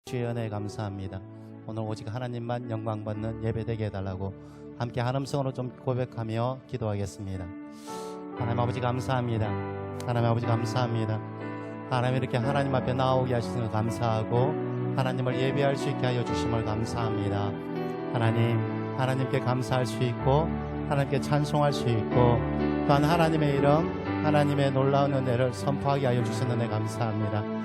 주의 은혜에 감사합니다. 오늘 오직 하나님만 영광받는 예배되게 해달라고 함께 한음성으로 좀 고백하며 기도하겠습니다. 하나님 아버지 감사합니다. 하나님 아버지 감사합니다. 하나님 이렇게 하나님 앞에 나오게 하시는 걸 감사하고 하나님을 예배할 수 있게 하여 주심을 감사합니다. 하나님께 감사할 수 있고 하나님께 찬송할 수 있고 또한 하나님의 이름 하나님의 놀라운 은혜를 선포하게 하여 주셨는데 감사합니다.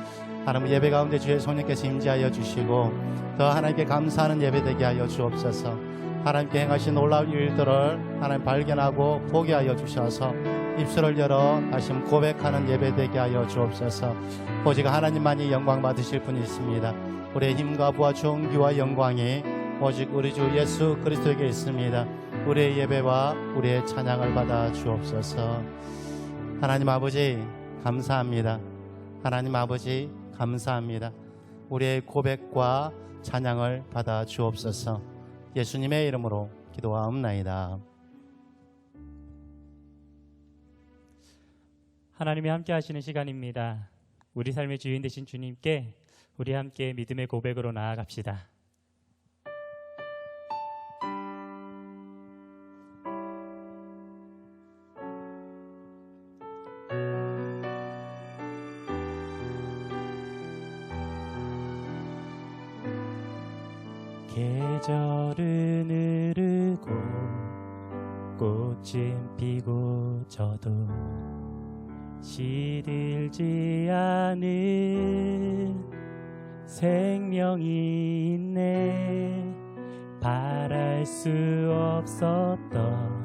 하나님 예배 가운데 주의 성령께서 임재하여 주시고 더 하나님께 감사하는 예배 되게 하여 주옵소서. 하나님께 행하신 놀라운 일들을 하나님 발견하고 보게 하여 주셔서 입술을 열어 다시 고백하는 예배 되게 하여 주옵소서. 오직 하나님만이 영광 받으실 분이 있습니다. 우리의 힘과 부와 존귀와 영광이 오직 우리 주 예수 그리스도에게 있습니다. 우리의 예배와 우리의 찬양을 받아 주옵소서. 하나님 아버지 감사합니다. 하나님 아버지 감사합니다. 우리의 고백과 찬양을 받아 주옵소서. 예수님의 이름으로 기도하옵나이다. 하나님이 함께 하시는 시간입니다. 우리 삶의 주인 되신 주님께 우리 함께 믿음의 고백으로 나아갑시다. 계절은 흐르고 꽃은 피고 저도 시들지 않은 생명이 있네. 바랄 수 없었던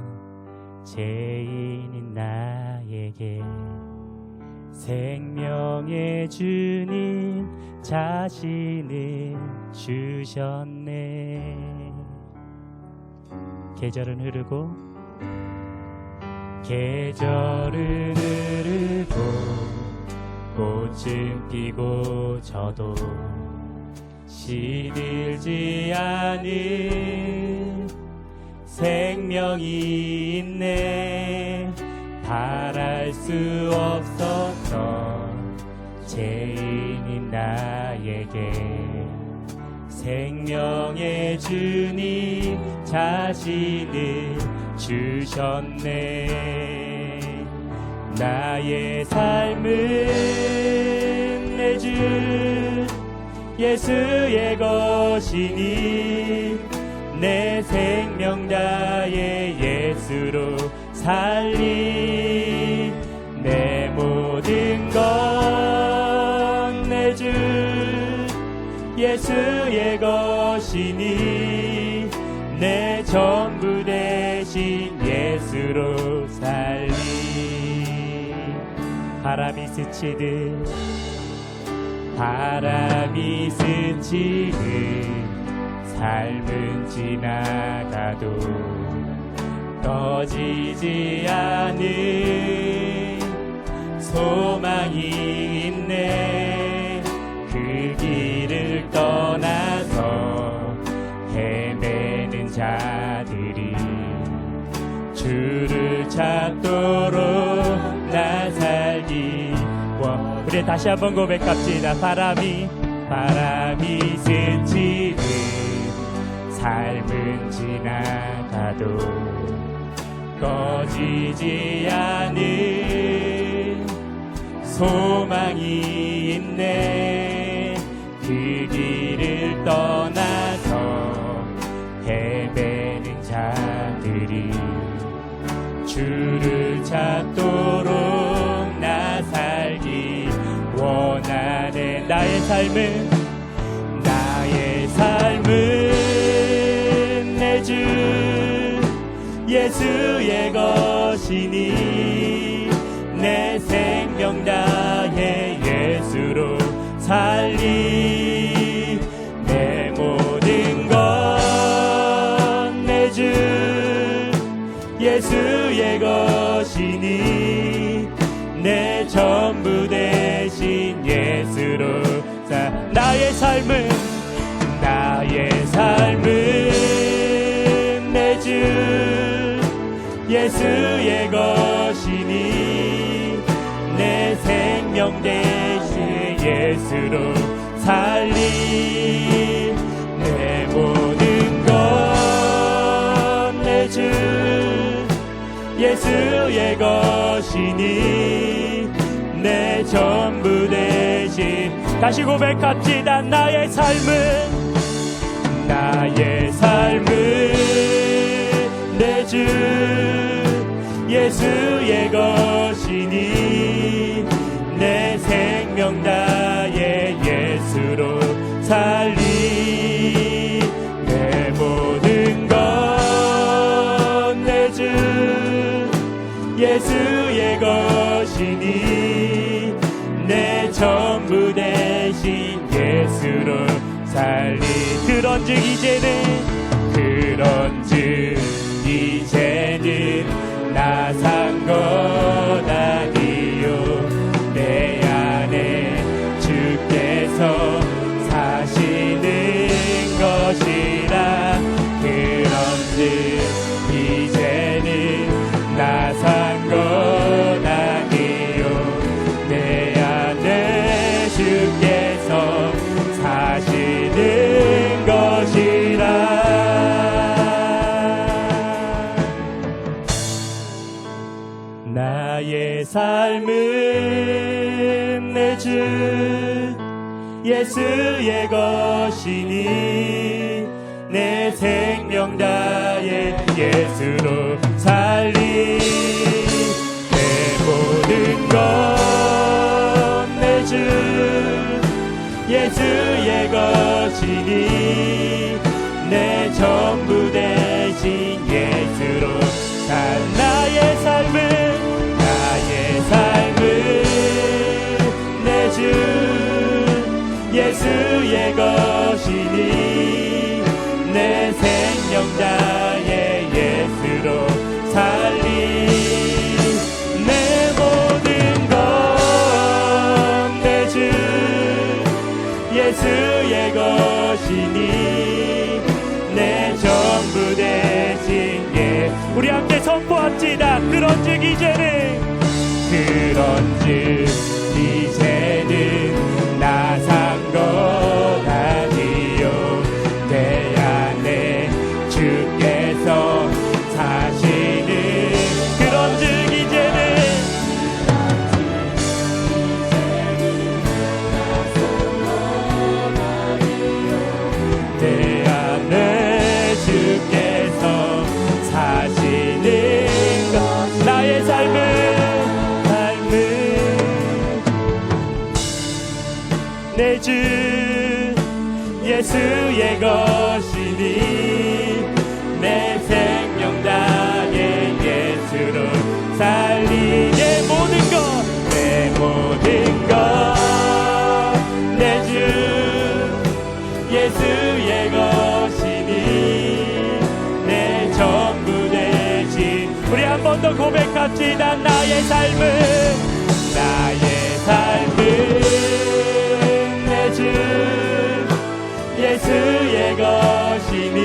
죄인인 나에게 생명의 주님 자신을 주셨네. 계절은 흐르고 꽃은 피고 저도 시들지 않은 생명이 있네. 바랄 수 없었던 죄인인 나에게 생명의 주님 자신을 주셨네. 나의 삶은 내 주 예수의 것이니 내 생명 다해 예수로 살리. 내 모든 건 내 주 예수의 것이니 내 전부 대신 예수로 살리. 바람이 스치는 삶은 지나가도 떠지지 않은 소망이 있네. 그 길을 떠나서 헤매는 자들이 주를 찾도록 나 살기 원. 우리 다시 한번 고백합시다. 바람이 스치는 삶은 지나가도 꺼지지 않은 소망이 있네. 그 길을 떠나서 헤매는 자들이 주를 찾도록 나 살기 원하네. 나의 삶은 내 주 예수의 것이니 내 생명 다해 예수로 살리. 내 모든 건 내 주 예수의 것이니 내 전부 대신 예수로 살. 나의 삶은 내 주 예수의 것이니 내 생명 대신 예수로 살리. 예수의 것이니 내 전부 되신. 다시 고백합시다. 나의 삶은 내 주 예수의 것이니 내 생명 다해 예수로 살리. 내 모든 것 내 주 예수의 것이니 내 전부 대신 예수로 살리. 그런즉 이제는 나 산 것 아니요 내 안에 주께서 사시는 것이라. 그런즉 이제는 나 산 것 아니요 내 안에 주께서 사시는 것이라. 나의 삶은 내 주 예수의 것이니 내 생명 다해 예수로 살리. 내 모든 것 내 주 예수의 것이니 내 전부 대신 예수로 살. 나의 삶은 내 주 예수의 것이니 내 생명 다해 예수로 살리. 내 모든 것 내 주 예수의 것이니 내 전부 대신 우리 함께 선포합시다. 그런즉 이제는 나 산 것 아니요 내 안에 주께서 사시는. 그런즉 이제는 내 안에 주께서 사시는 것. 나의 삶은 내 주 예수의 것이니 내 생명 다해 예수로 살리. 내 모든 것 내 주 예수의 것이니 내 전부 대신. 우리 한 번 더 고백합시다. 나의 삶은 내 주 예수의 것이니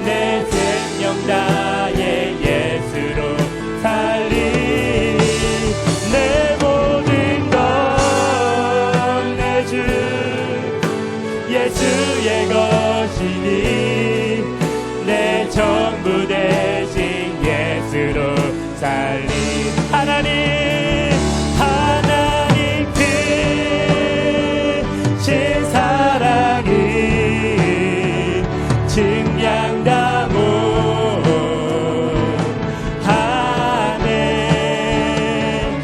내 생명 다해 예수로 살리. 내 모든 것 내 주 예수의 것이니 내 전부 대신 예수로 살리. 하나님 크신 사랑이 증량당하네.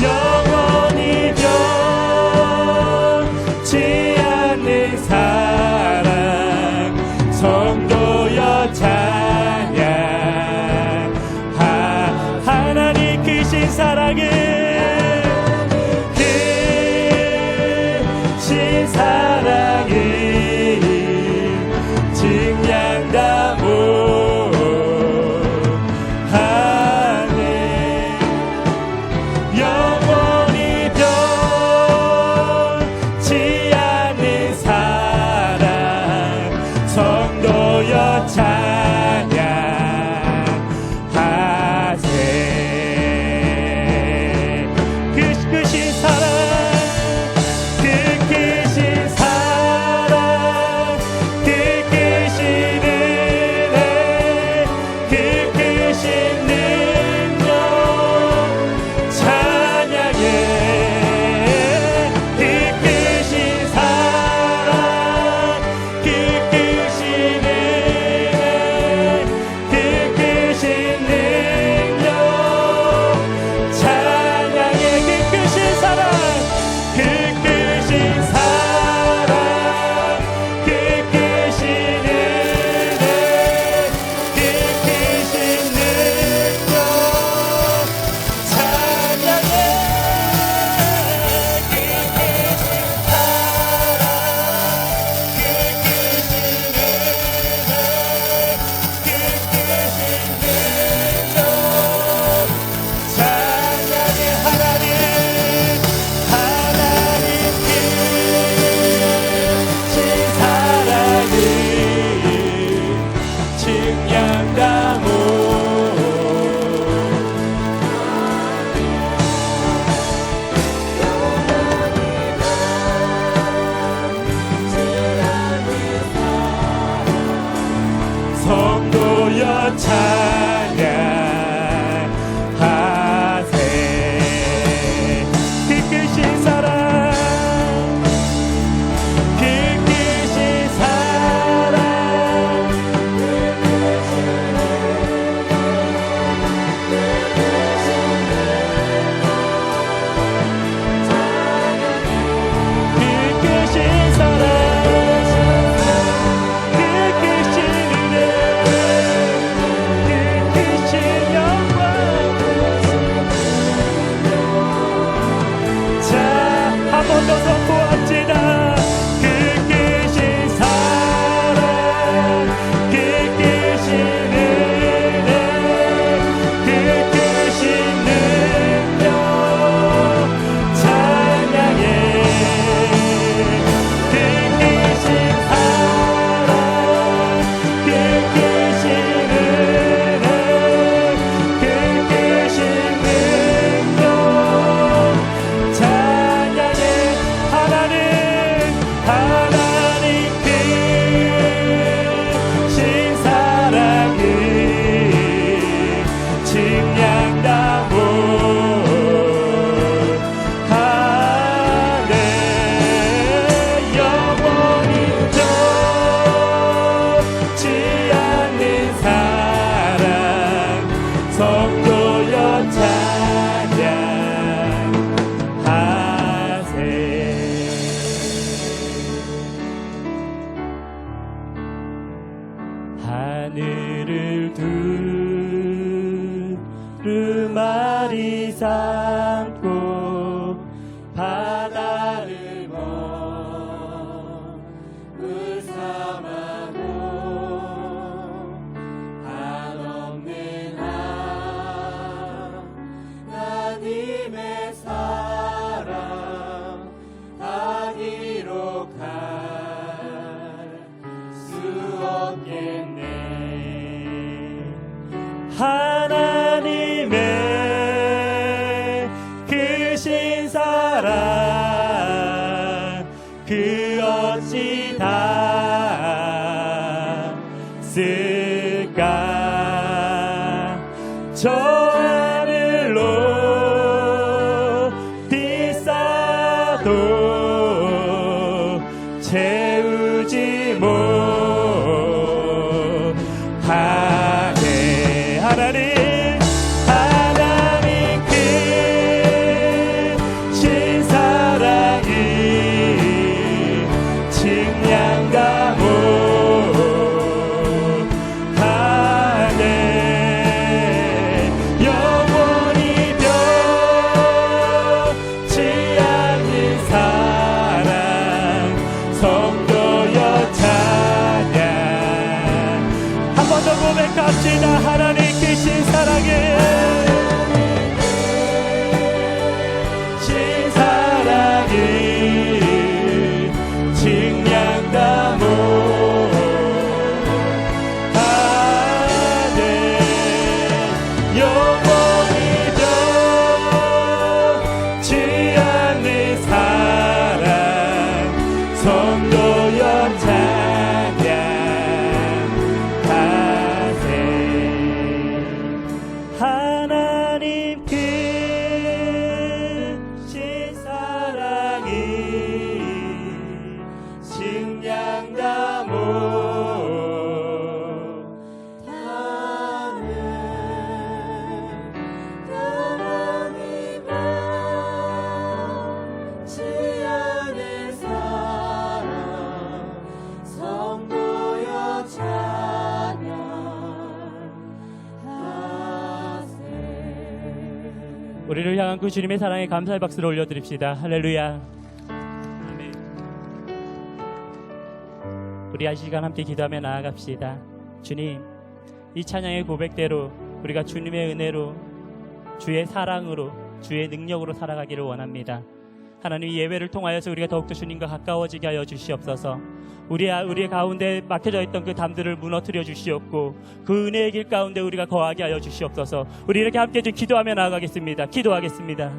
영원히 변치 않는 사랑 성도여 찬양. 하나님 찬양하세. 그 크신 사랑, 그 크신 사랑, 그 크신 사랑, 그 크신 은혜, 그 크신 영광. 자, 한 번 더 선포합시다. 그 크신 사랑, 그 크신 은혜, 그 크신 능력 찬양해. 그 크신 사랑, 그 크신 은혜, 그 크신 능력 찬양해. 하나님 크신 사랑을 증량다 못하네. 영원히 좁지 않는 사랑 성도여 찬양하세. 하늘을 두루마리 삼고 바다를 멈을 삼아도 한없는 하나님의 사랑 다 기록할 수 없겠네. 하나님의 크신 사랑 그 어찌 다 쓸까. 저 하늘로 비싸도 채우지 못하네. 하나님 크신 사랑이 증량다 못하네. 영원히 변치 않는 사랑 성도여 찬양. 한 번 더 고백합시다. 하나님 크신 사랑에 신 사랑이 증량다 못하네. 영원히 변치 않는 사랑 성도여 찬양하세. 하나님 크신 사랑이 증량다 못하네. 영원히 변치 않는 사랑 성도여 찬양하세. 우리를 향한 그 주님의 사랑에 감사의 박수를 올려드립시다. 할렐루야. 아멘. 우리 이 시간 함께 기도하며 나아갑시다. 주님, 이 찬양의 고백대로 우리가 주님의 은혜로, 주의 사랑으로, 주의 능력으로 살아가기를 원합니다. 하나님, 이 예배를 통하여서 우리가 더욱더 주님과 가까워지게 하여 주시옵소서. 우리의 가운데 막혀져 있던 그 담들을 무너뜨려 주시옵고 그 은혜의 길 가운데 우리가 거하게 하여 주시옵소서. 우리 이렇게 함께 기도하며 나아가겠습니다. 기도하겠습니다.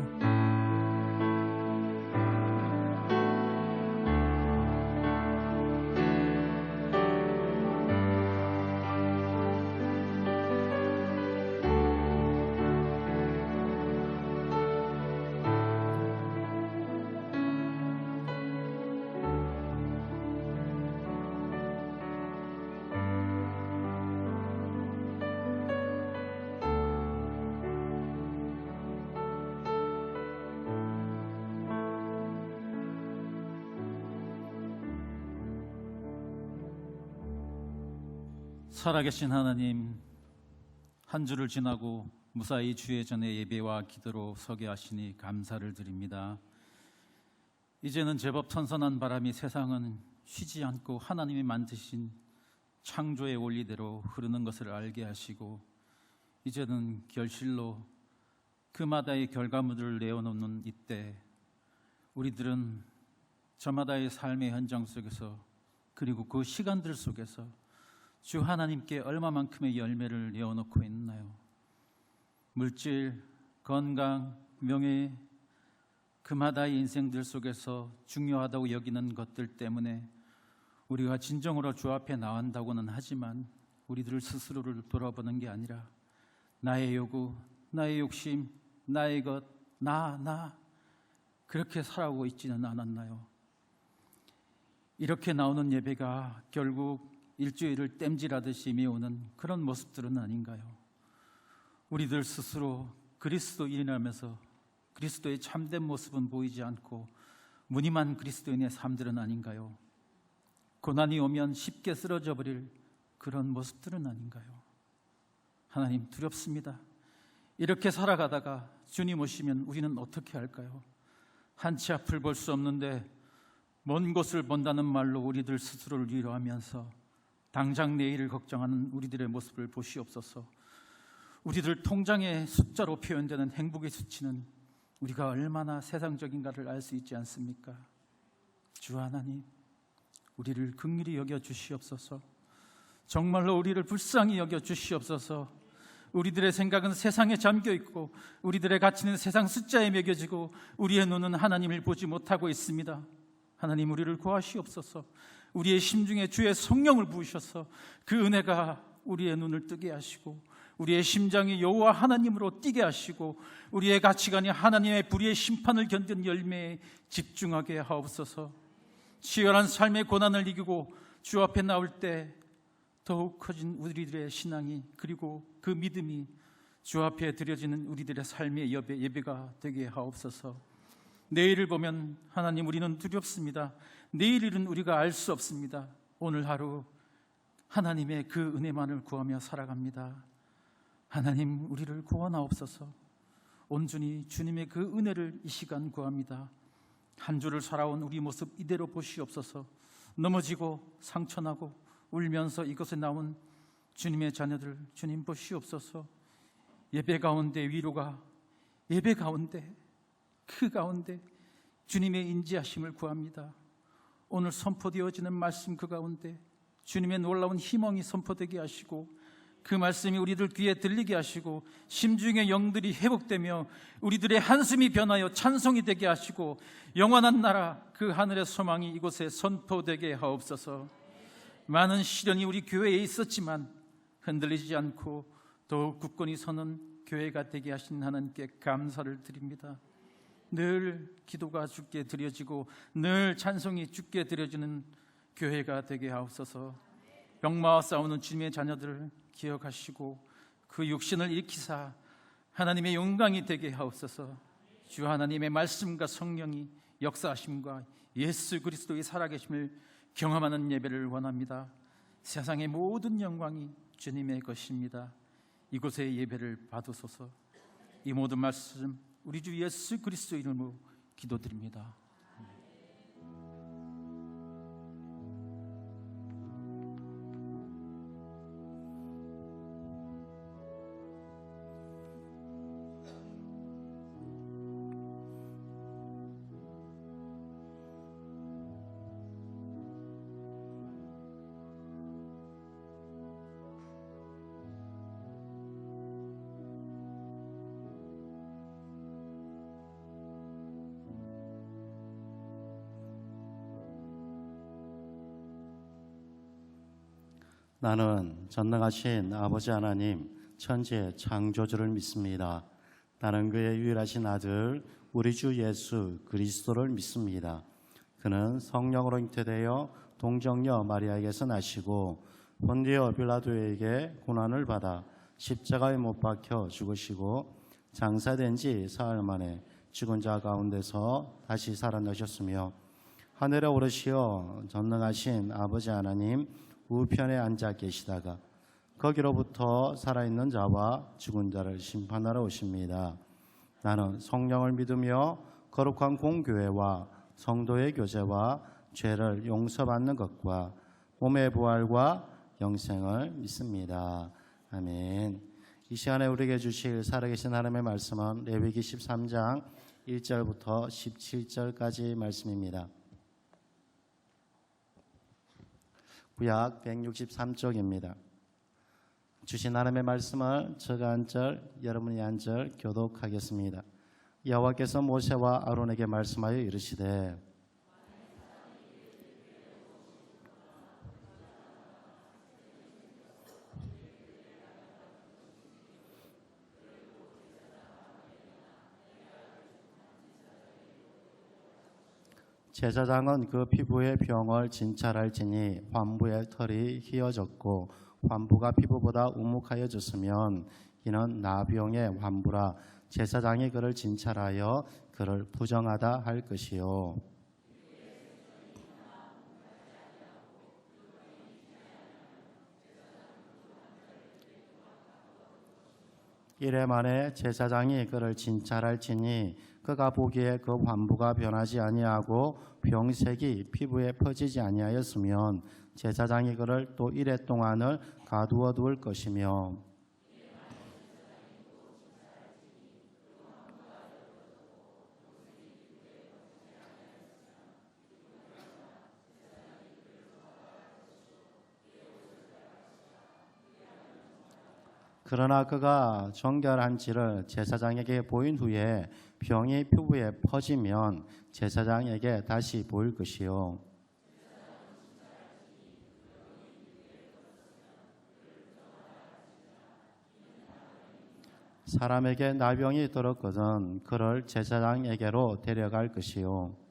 살아계신 하나님, 한 주를 지나고 무사히 주의 전에 예배와 기도로 서게 하시니 감사를 드립니다. 이제는 제법 선선한 바람이 세상은 쉬지 않고 하나님이 만드신 창조의 원리대로 흐르는 것을 알게 하시고, 이제는 결실로 그마다의 결과물을 내어놓는 이때 우리들은 저마다의 삶의 현장 속에서, 그리고 그 시간들 속에서 주 하나님께 얼마만큼의 열매를 내어놓고 있나요? 물질, 건강, 명예, 그마다의 인생들 속에서 중요하다고 여기는 것들 때문에 우리가 진정으로 주 앞에 나온다고는 하지만 우리들 스스로를 돌아보는 게 아니라 나의 요구, 나의 욕심, 나의 것, 나 그렇게 살아오고 있지는 않았나요? 이렇게 나오는 예배가 결국 일주일을 땜질하듯이 메우는 그런 모습들은 아닌가요? 우리들 스스로 그리스도인이라면서 그리스도의 참된 모습은 보이지 않고 무늬만 그리스도인의 삶들은 아닌가요? 고난이 오면 쉽게 쓰러져 버릴 그런 모습들은 아닌가요? 하나님, 두렵습니다. 이렇게 살아가다가 주님 오시면 우리는 어떻게 할까요? 한치 앞을 볼 수 없는데 먼 곳을 본다는 말로 우리들 스스로를 위로하면서 당장 내일을 걱정하는 우리들의 모습을 보시옵소서. 우리들 통장의 숫자로 표현되는 행복의 수치는 우리가 얼마나 세상적인가를 알 수 있지 않습니까? 주 하나님, 우리를 긍휼히 여겨 주시옵소서. 정말로 우리를 불쌍히 여겨 주시옵소서. 우리들의 생각은 세상에 잠겨 있고 우리들의 가치는 세상 숫자에 매겨지고 우리의 눈은 하나님을 보지 못하고 있습니다. 하나님, 우리를 구하시옵소서. 우리의 심중에 주의 성령을 부으셔서 그 은혜가 우리의 눈을 뜨게 하시고 우리의 심장이 여호와 하나님으로 뛰게 하시고 우리의 가치관이 하나님의 불의의 심판을 견딘 열매에 집중하게 하옵소서. 치열한 삶의 고난을 이기고 주 앞에 나올 때 더욱 커진 우리들의 신앙이, 그리고 그 믿음이 주 앞에 드려지는 우리들의 삶의 예배가 되게 하옵소서. 내일을 보면 하나님, 우리는 두렵습니다. 내일 일은 우리가 알 수 없습니다. 오늘 하루 하나님의 그 은혜만을 구하며 살아갑니다. 하나님, 우리를 구원하옵소서. 온전히 주님의 그 은혜를 이 시간 구합니다. 한 주를 살아온 우리 모습 이대로 보시옵소서. 넘어지고 상처나고 울면서 이곳에 나온 주님의 자녀들, 주님 보시옵소서. 예배 가운데 위로가, 예배 가운데, 그 가운데 주님의 인지하심을 구합니다. 오늘 선포되어지는 말씀 그 가운데 주님의 놀라운 희망이 선포되게 하시고 그 말씀이 우리들 귀에 들리게 하시고 심중의 영들이 회복되며 우리들의 한숨이 변하여 찬송이 되게 하시고 영원한 나라, 그 하늘의 소망이 이곳에 선포되게 하옵소서. 많은 시련이 우리 교회에 있었지만 흔들리지 않고 더욱 굳건히 서는 교회가 되게 하신 하나님께 감사를 드립니다. 늘 기도가 주께 드려지고 늘 찬송이 주께 드려지는 교회가 되게 하옵소서. 병마와 싸우는 주님의 자녀들을 기억하시고 그 육신을 일으키사 하나님의 영광이 되게 하옵소서. 주 하나님의 말씀과 성령이 역사하심과 예수 그리스도의 살아계심을 경험하는 예배를 원합니다. 세상의 모든 영광이 주님의 것입니다. 이곳의 예배를 받으소서. 이 모든 말씀 우리 주 예수 그리스도 이름으로 기도드립니다. 나는 전능하신 아버지 하나님 천지의 창조주를 믿습니다. 나는 그의 유일하신 아들 우리 주 예수 그리스도를 믿습니다. 그는 성령으로 잉태되어 동정녀 마리아에게서 나시고 본디오 빌라도에게 고난을 받아 십자가에 못 박혀 죽으시고 장사된 지 사흘 만에 죽은 자 가운데서 다시 살아나셨으며 하늘에 오르시어 전능하신 아버지 하나님 우편에 앉아 계시다가 거기로부터 살아있는 자와 죽은 자를 심판하러 오십니다. 나는 성령을 믿으며 거룩한 공교회와 성도의 교제와 죄를 용서받는 것과 몸의 부활과 영생을 믿습니다. 아멘. 이 시간에 우리에게 주실 살아계신 하나님의 말씀은 레위기 13장 1절부터 17절까지 말씀입니다. 구약 163쪽입니다. 주신 하나님의 말씀을 제가 한 절, 여러분이 한 절 교독하겠습니다. 여호와께서 모세와 아론에게 말씀하여 이르시되 제사장은 그 피부의 병을 진찰할지니 환부의 털이 휘어졌고 환부가 피부보다 우묵하여졌으면 이는 나병의 환부라 제사장이 그를 진찰하여 그를 부정하다 할 것이요. 이래 만에 제사장이 그를 진찰할지니 그가 보기에 그 환부가 변하지 아니하고 병색이 피부에 퍼지지 아니하였으면 제사장이 그를 또 이래 동안을 가두어 둘 것이며 그러나 그가 정결한지를 제사장에게 보인 후에 병이 피부에 퍼지면 제사장에게 다시 보일 것이요. 사람에게 나병이 들었거든 그를 제사장에게로 데려갈 것이요.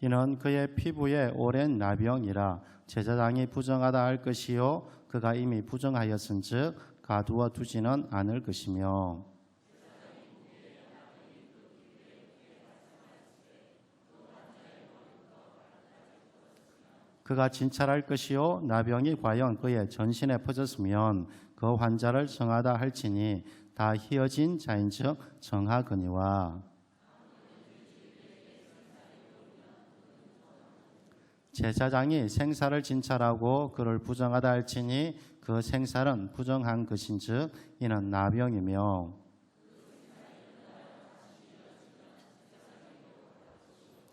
이는 그의 피부에 오랜 나병이라 제사장이 부정하다 할 것이요 그가 이미 부정하였은즉 가두어 두지는 않을 것이며 그가 진찰할 것이요 나병이 과연 그의 전신에 퍼졌으면 그 환자를 정하다 할지니 다 희어진 자인즉 정하거니와 제사장이 생사를 진찰하고 그를 부정하다 할지니 그 생사는 부정한 것인즉 이는 나병이며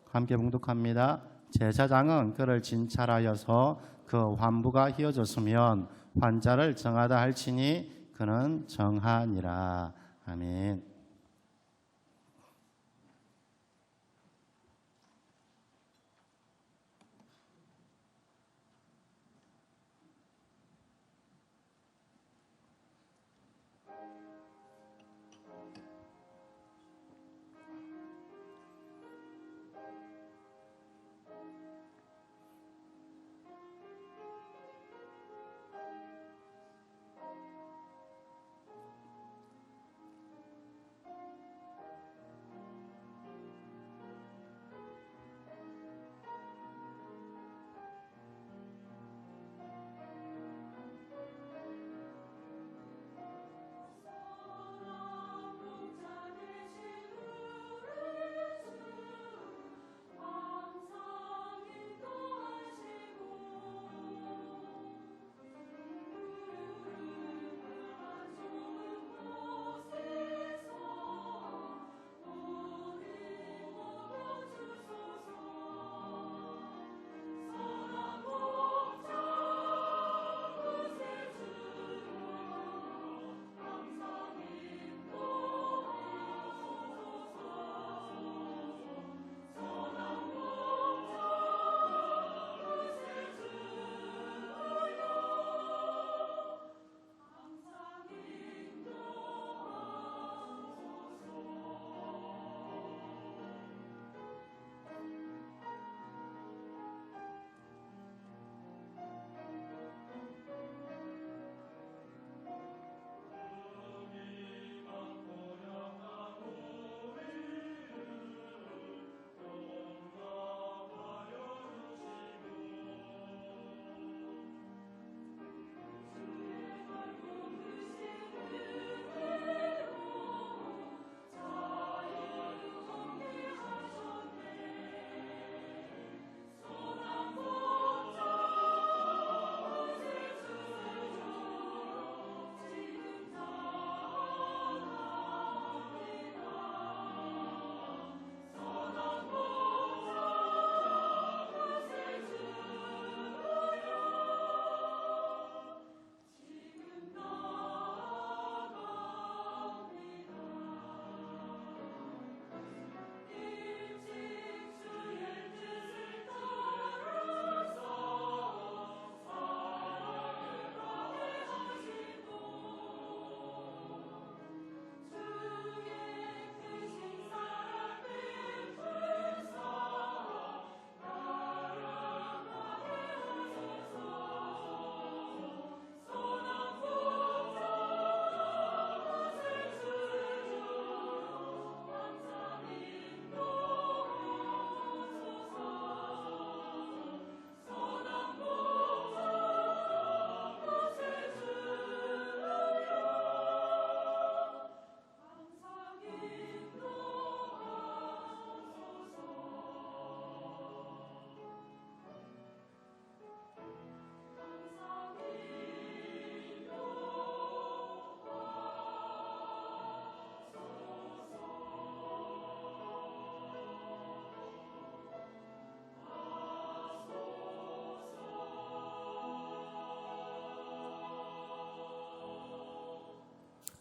함께 봉독합니다. 제사장은 그를 진찰하여서 그 환부가 희어졌으면 환자를 정하다 할지니 그는 정하니라. 아멘.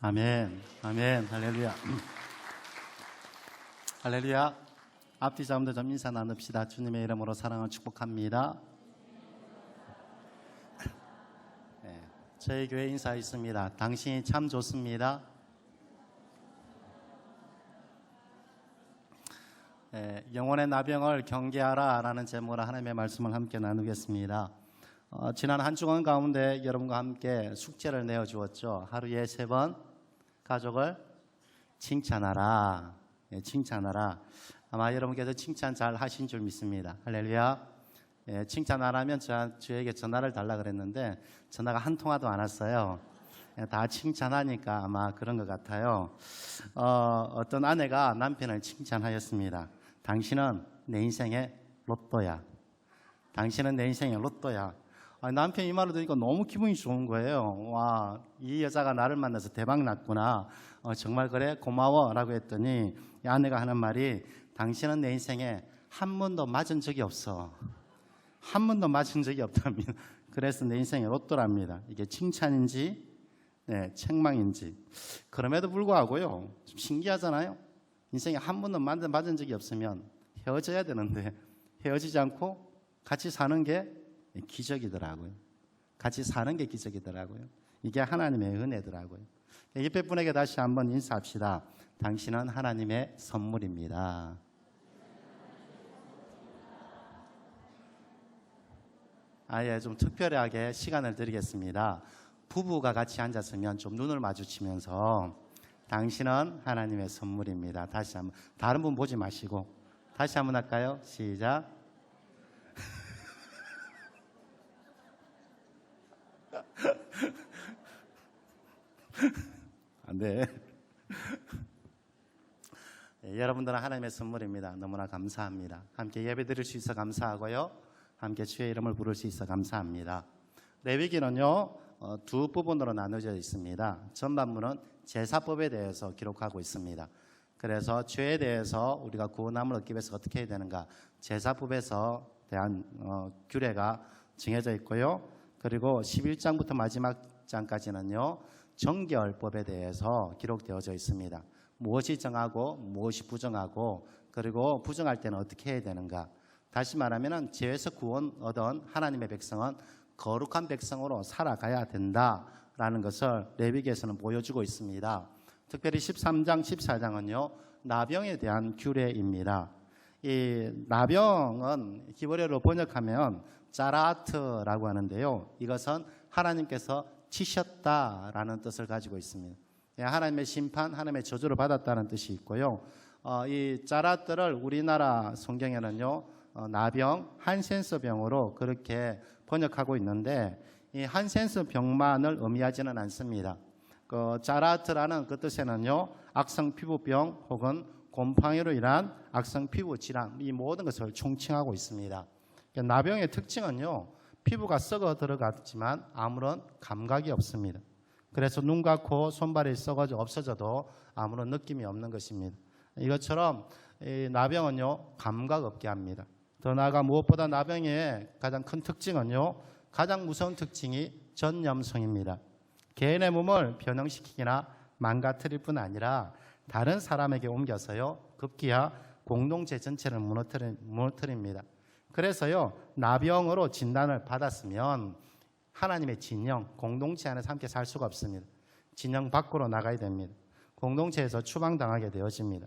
아멘, 아멘, 할렐루야. 할렐루야. 앞뒤 자음도 좀 인사 나눕시다. 주님의 이름으로 사랑을 축복합니다. 네, 저희 교회 인사 있습니다. 당신이 참 좋습니다. 네, 영혼의 나병을 경계하라 라는 제목으로 하나님의 말씀을 함께 나누겠습니다. 지난 한 주간 가운데 여러분과 함께 숙제를 내어주었죠. 하루에 3번 가족을 칭찬하라. 예, 칭찬하라. 아마 여러분께서 칭찬 잘 하신 줄 믿습니다. 할렐루야. 예, 칭찬 안 하면 저에게 전화를 달라 그랬는데 전화가 한 통화도 안 왔어요. 예, 다 칭찬하니까 아마 그런 것 같아요. 어떤 아내가 남편을 칭찬하였습니다. 당신은 내 인생의 로또야. 당신은 내 인생의 로또야. 남편이 이 말을 들으니까 너무 기분이 좋은 거예요. 와, 이 여자가 나를 만나서 대박 났구나. 정말 그래? 고마워. 라고 했더니 이 아내가 하는 말이 당신은 내 인생에 한 번도 맞은 적이 없어. 한 번도 맞은 적이 없답니다. 그래서 내 인생의 로또랍니다. 이게 칭찬인지 네, 책망인지. 그럼에도 불구하고요. 좀 신기하잖아요. 인생에 한 번도 맞은 적이 없으면 헤어져야 되는데 헤어지지 않고 같이 사는 게 기적이더라고요. 같이 사는 게 기적이더라고요. 이게 하나님의 은혜더라고요. 옆에 분에게 다시 한번 인사합시다. 당신은 하나님의 선물입니다. 아예 좀 특별하게 시간을 드리겠습니다. 부부가 같이 앉았으면 좀 눈을 마주치면서 당신은 하나님의 선물입니다. 다시 한번 다른 분 보지 마시고 다시 한번 할까요? 시작. 안 돼. 네, 여러분들은 하나님의 선물입니다. 너무나 감사합니다. 함께 예배 드릴 수 있어 감사하고요. 함께 주의 이름을 부를 수 있어 감사합니다. 레위기는요 2부분으로 나눠져 있습니다. 전반부는 제사법에 대해서 기록하고 있습니다. 그래서 죄에 대해서 우리가 구원함을 얻기 위해서 어떻게 해야 되는가 제사법에서 대한 규례가 정해져 있고요. 그리고 11장부터 마지막 장까지는요 정결법에 대해서 기록되어져 있습니다. 무엇이 정하고 무엇이 부정하고 그리고 부정할 때는 어떻게 해야 되는가. 다시 말하면 죄에서 구원 얻은 하나님의 백성은 거룩한 백성으로 살아가야 된다라는 것을 레위기에서는 보여주고 있습니다. 특별히 13장, 14장은요 나병에 대한 규례입니다. 이 나병은 히브리어로 번역하면 짜라트라고 하는데요. 이것은 하나님께서 치셨다라는 뜻을 가지고 있습니다. 하나님의 심판, 하나님의 저주를 받았다는 뜻이 있고요. 이 짜라트를 우리나라 성경에는요 나병, 한센서 병으로 그렇게 번역하고 있는데 이 한센서 병만을 의미하지는 않습니다. 그 짜라트라는 그 뜻에는요 악성 피부병 혹은 곰팡이로 인한 악성 피부 질환 이 모든 것을 총칭하고 있습니다. 나병의 특징은요 피부가 썩어 들어갔지만 아무런 감각이 없습니다. 그래서 눈과 코, 손발이 썩어져 없어져도 아무런 느낌이 없는 것입니다. 이것처럼 이 나병은요 감각 없게 합니다. 더 나아가 무엇보다 나병의 가장 큰 특징은요 가장 무서운 특징이 전염성입니다. 개인의 몸을 변형시키거나 망가뜨릴 뿐 아니라 다른 사람에게 옮겨서요 급기야 공동체 전체를 무너뜨립니다. 그래서요 나병으로 진단을 받았으면 하나님의 진영, 공동체 안에서 함께 살 수가 없습니다. 진영 밖으로 나가야 됩니다. 공동체에서 추방당하게 되어집니다.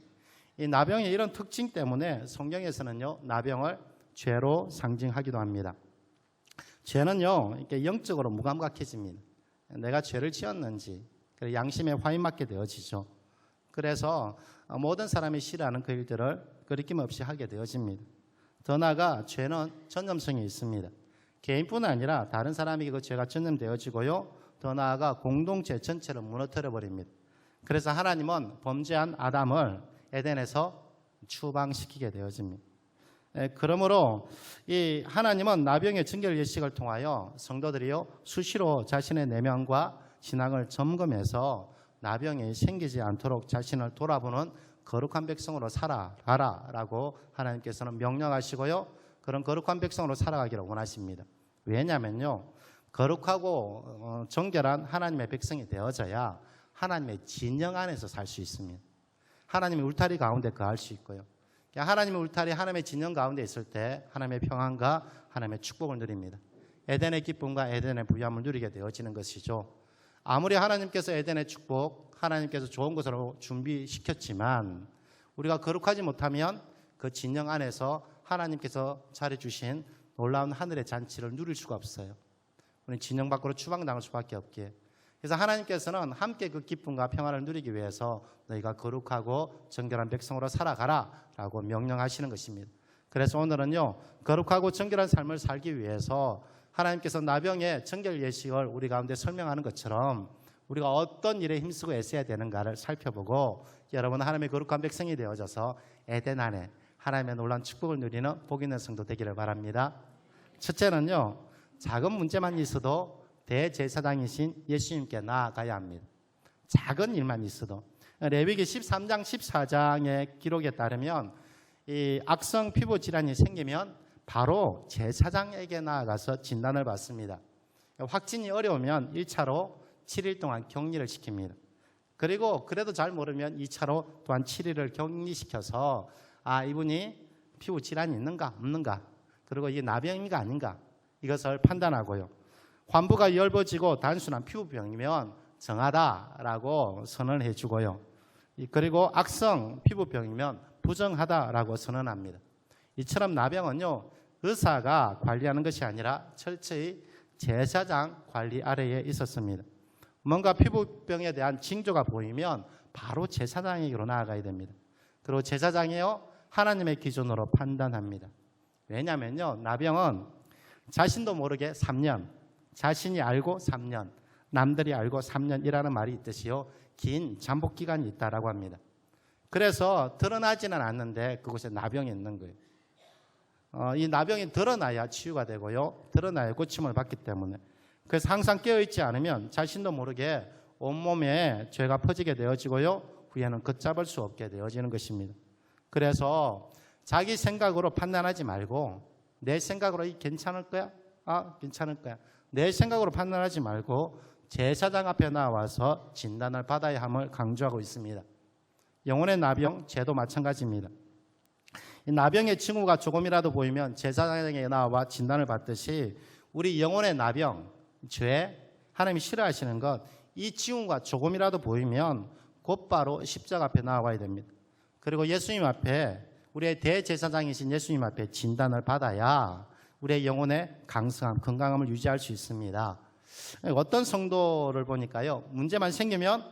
이 나병의 이런 특징 때문에 성경에서는요 나병을 죄로 상징하기도 합니다. 죄는요 이렇게 영적으로 무감각해집니다. 내가 죄를 지었는지 양심에 화인 맞게 되어지죠. 그래서 모든 사람이 싫어하는 그 일들을 거리낌 없이 하게 되어집니다. 더 나아가 죄는 전염성이 있습니다. 개인뿐 아니라 다른 사람에게 그 죄가 전염되어지고요. 더 나아가 공동체 전체를 무너뜨려 버립니다. 그래서 하나님은 범죄한 아담을 에덴에서 추방시키게 되어집니다. 그러므로 이 하나님은 나병의 정결 예식을 통하여 성도들이요 수시로 자신의 내면과 신앙을 점검해서 나병이 생기지 않도록 자신을 돌아보는 거룩한 백성으로 살아가라라고 하나님께서는 명령하시고요. 그런 거룩한 백성으로 살아가기를 원하십니다. 왜냐하면요. 거룩하고 정결한 하나님의 백성이 되어져야 하나님의 진영 안에서 살 수 있습니다. 하나님의 울타리 가운데 거할 수 있고요. 하나님의 울타리, 하나님의 진영 가운데 있을 때 하나님의 평안과 하나님의 축복을 누립니다. 에덴의 기쁨과 에덴의 부유함을 누리게 되어지는 것이죠. 아무리 하나님께서 에덴의 축복, 하나님께서 좋은 것으로 준비시켰지만 우리가 거룩하지 못하면 그 진영 안에서 하나님께서 차려주신 놀라운 하늘의 잔치를 누릴 수가 없어요. 우리는 진영 밖으로 추방당할 수밖에 없기에. 그래서 하나님께서는 함께 그 기쁨과 평안을 누리기 위해서 너희가 거룩하고 정결한 백성으로 살아가라 라고 명령하시는 것입니다. 그래서 오늘은요, 거룩하고 정결한 삶을 살기 위해서 하나님께서 나병의 정결 예식을 우리 가운데 설명하는 것처럼 우리가 어떤 일에 힘쓰고 애써야 되는가를 살펴보고 여러분은 하나님의 거룩한 백성이 되어져서 에덴 안에 하나님의 놀라운 축복을 누리는 복 있는 성도 되기를 바랍니다. 첫째는요, 작은 문제만 있어도 대제사장이신 예수님께 나아가야 합니다. 작은 일만 있어도. 레위기 13장 14장의 기록에 따르면 이 악성 피부 질환이 생기면 바로 제사장에게 나아가서 진단을 받습니다. 확진이 어려우면 1차로 7일 동안 격리를 시킵니다. 그리고 그래도 잘 모르면 2차로 또한 7일을 격리시켜서 이분이 피부 질환이 있는가 없는가, 그리고 이게 나병인가 아닌가 이것을 판단하고요. 환부가 엷어지고 단순한 피부병이면 정하다라고 선언을 해주고요. 그리고 악성 피부병이면 부정하다라고 선언합니다. 이처럼 나병은요, 의사가 관리하는 것이 아니라 철저히 제사장 관리 아래에 있었습니다. 뭔가 피부병에 대한 징조가 보이면 바로 제사장에게로 나아가야 됩니다. 그리고 제사장이요, 하나님의 기준으로 판단합니다. 왜냐하면요, 나병은 자신도 모르게 3년, 자신이 알고 3년, 남들이 알고 3년이라는 말이 있듯이요, 긴 잠복 기간이 있다라고 합니다. 그래서 드러나지는 않는데 그곳에 나병이 있는 거예요. 이 나병이 드러나야 치유가 되고요, 드러나야 고침을 받기 때문에. 그래서 항상 깨어있지 않으면 자신도 모르게 온몸에 죄가 퍼지게 되어지고요, 후에는 걷잡을 수 없게 되어지는 것입니다. 그래서 자기 생각으로 판단하지 말고 내 생각으로 괜찮을 거야? 괜찮을 거야. 내 생각으로 판단하지 말고 제사장 앞에 나와서 진단을 받아야 함을 강조하고 있습니다. 영혼의 나병, 죄도 마찬가지입니다. 이 나병의 징후가 조금이라도 보이면 제사장에게 나와 진단을 받듯이 우리 영혼의 나병, 죄, 하나님이 싫어하시는 것, 이 징후가 조금이라도 보이면 곧바로 십자가 앞에 나와야 됩니다. 그리고 예수님 앞에, 우리의 대제사장이신 예수님 앞에 진단을 받아야 우리의 영혼의 강성함, 건강함을 유지할 수 있습니다. 어떤 성도를 보니까요, 문제만 생기면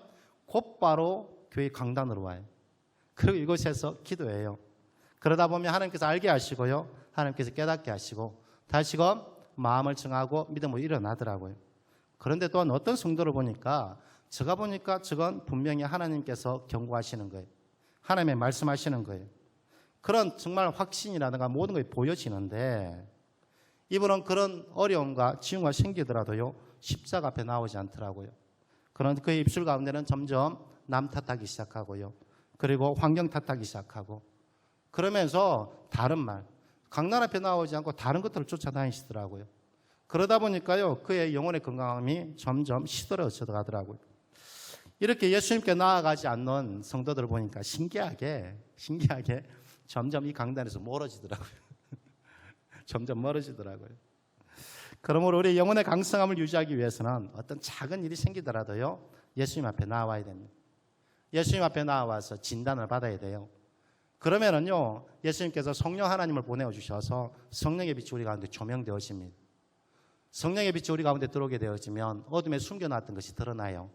곧바로 교회 강단으로 와요. 그리고 이곳에서 기도해요. 그러다 보면 하나님께서 알게 하시고요, 하나님께서 깨닫게 하시고 다시금 마음을 정하고 믿음으로 일어나더라고요. 그런데 또한 어떤 성도를 보니까 제가 보니까 저건 분명히 하나님께서 경고하시는 거예요. 하나님의 말씀하시는 거예요. 그런 정말 확신이라든가 모든 것이 보여지는데 이분은 그런 어려움과 지음과 생기더라도요, 십자가 앞에 나오지 않더라고요. 그런 그의 입술 가운데는 점점 남 탓하기 시작하고요, 그리고 환경 탓하기 시작하고, 그러면서 다른 말, 강단 앞에 나오지 않고 다른 것들을 쫓아다니시더라고요. 그러다 보니까요, 그의 영혼의 건강함이 점점 시들어져 가더라고요. 이렇게 예수님께 나아가지 않는 성도들을 보니까 신기하게 점점 이 강단에서 멀어지더라고요. 점점 멀어지더라고요. 그러므로 우리 영혼의 강성함을 유지하기 위해서는 어떤 작은 일이 생기더라도요, 예수님 앞에 나와야 됩니다. 예수님 앞에 나와서 진단을 받아야 돼요. 그러면은요, 예수님께서 성령 하나님을 보내주셔서 성령의 빛이 우리 가운데 조명되어집니다. 성령의 빛이 우리 가운데 들어오게 되어지면 어둠에 숨겨놨던 것이 드러나요.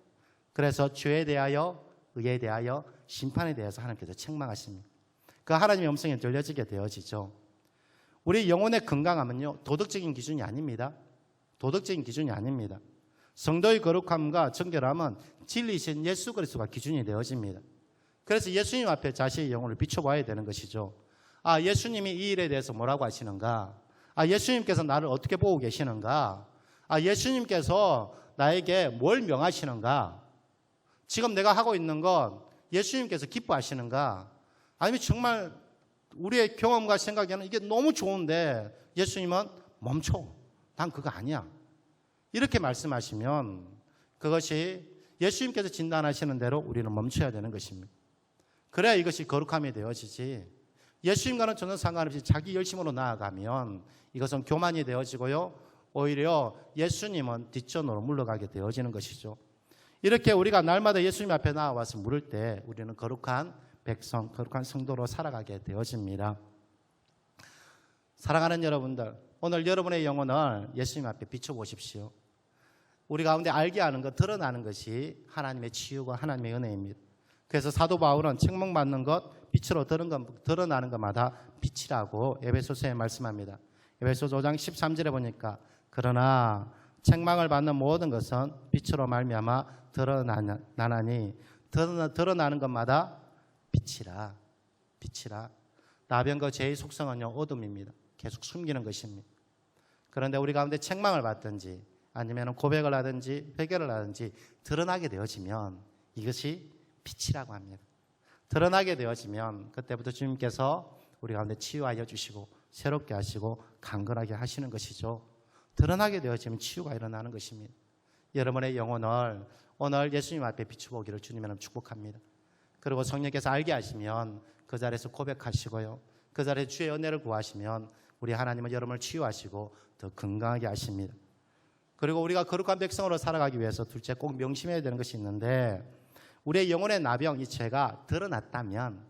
그래서 죄에 대하여, 의에 대하여, 심판에 대해서 하나님께서 책망하십니다. 그 하나님의 음성이 들려지게 되어지죠. 우리 영혼의 건강함은요, 도덕적인 기준이 아닙니다. 도덕적인 기준이 아닙니다. 성도의 거룩함과 정결함은 진리이신 예수 그리스도가 기준이 되어집니다. 그래서 예수님 앞에 자신의 영혼을 비춰봐야 되는 것이죠. 예수님이 이 일에 대해서 뭐라고 하시는가? 예수님께서 나를 어떻게 보고 계시는가? 예수님께서 나에게 뭘 명하시는가? 지금 내가 하고 있는 건 예수님께서 기뻐하시는가? 아니면 정말 우리의 경험과 생각에는 이게 너무 좋은데 예수님은 멈춰, 난 그거 아니야, 이렇게 말씀하시면 그것이 예수님께서 진단하시는 대로 우리는 멈춰야 되는 것입니다. 그래야 이것이 거룩함이 되어지지, 예수님과는 전혀 상관없이 자기 열심으로 나아가면 이것은 교만이 되어지고요, 오히려 예수님은 뒷전으로 물러가게 되어지는 것이죠. 이렇게 우리가 날마다 예수님 앞에 나와서 물을 때 우리는 거룩한 백성, 거룩한 성도로 살아가게 되어집니다. 사랑하는 여러분들, 오늘 여러분의 영혼을 예수님 앞에 비춰보십시오. 우리 가운데 알게 하는 것, 드러나는 것이 하나님의 치유와 하나님의 은혜입니다. 그래서 사도 바울은 책망받는 것, 빛으로 드러나는 것마다 빛이라고 에베소서에 말씀합니다. 에베소서 5장 13절에 보니까 그러나 책망을 받는 모든 것은 빛으로 말미암아 드러나니 드러나는 것마다 빛이라. 나병과 죄의 속성은요, 어둠입니다. 계속 숨기는 것입니다. 그런데 우리 가운데 책망을 받든지 아니면 고백을 하든지 회개를 하든지 드러나게 되어지면 이것이 빛이라고 합니다. 드러나게 되어지면 그때부터 주님께서 우리 가운데 치유하여 주시고 새롭게 하시고 강건하게 하시는 것이죠. 드러나게 되어지면 치유가 일어나는 것입니다. 여러분의 영혼을 오늘 예수님 앞에 비춰보기를 주님은 축복합니다. 그리고 성령께서 알게 하시면 그 자리에서 고백하시고요, 그 자리에 주의 은혜를 구하시면 우리 하나님은 여러분을 치유하시고 더 건강하게 하십니다. 그리고 우리가 거룩한 백성으로 살아가기 위해서 둘째 꼭 명심해야 되는 것이 있는데, 우리의 영혼의 나병, 이 죄가 드러났다면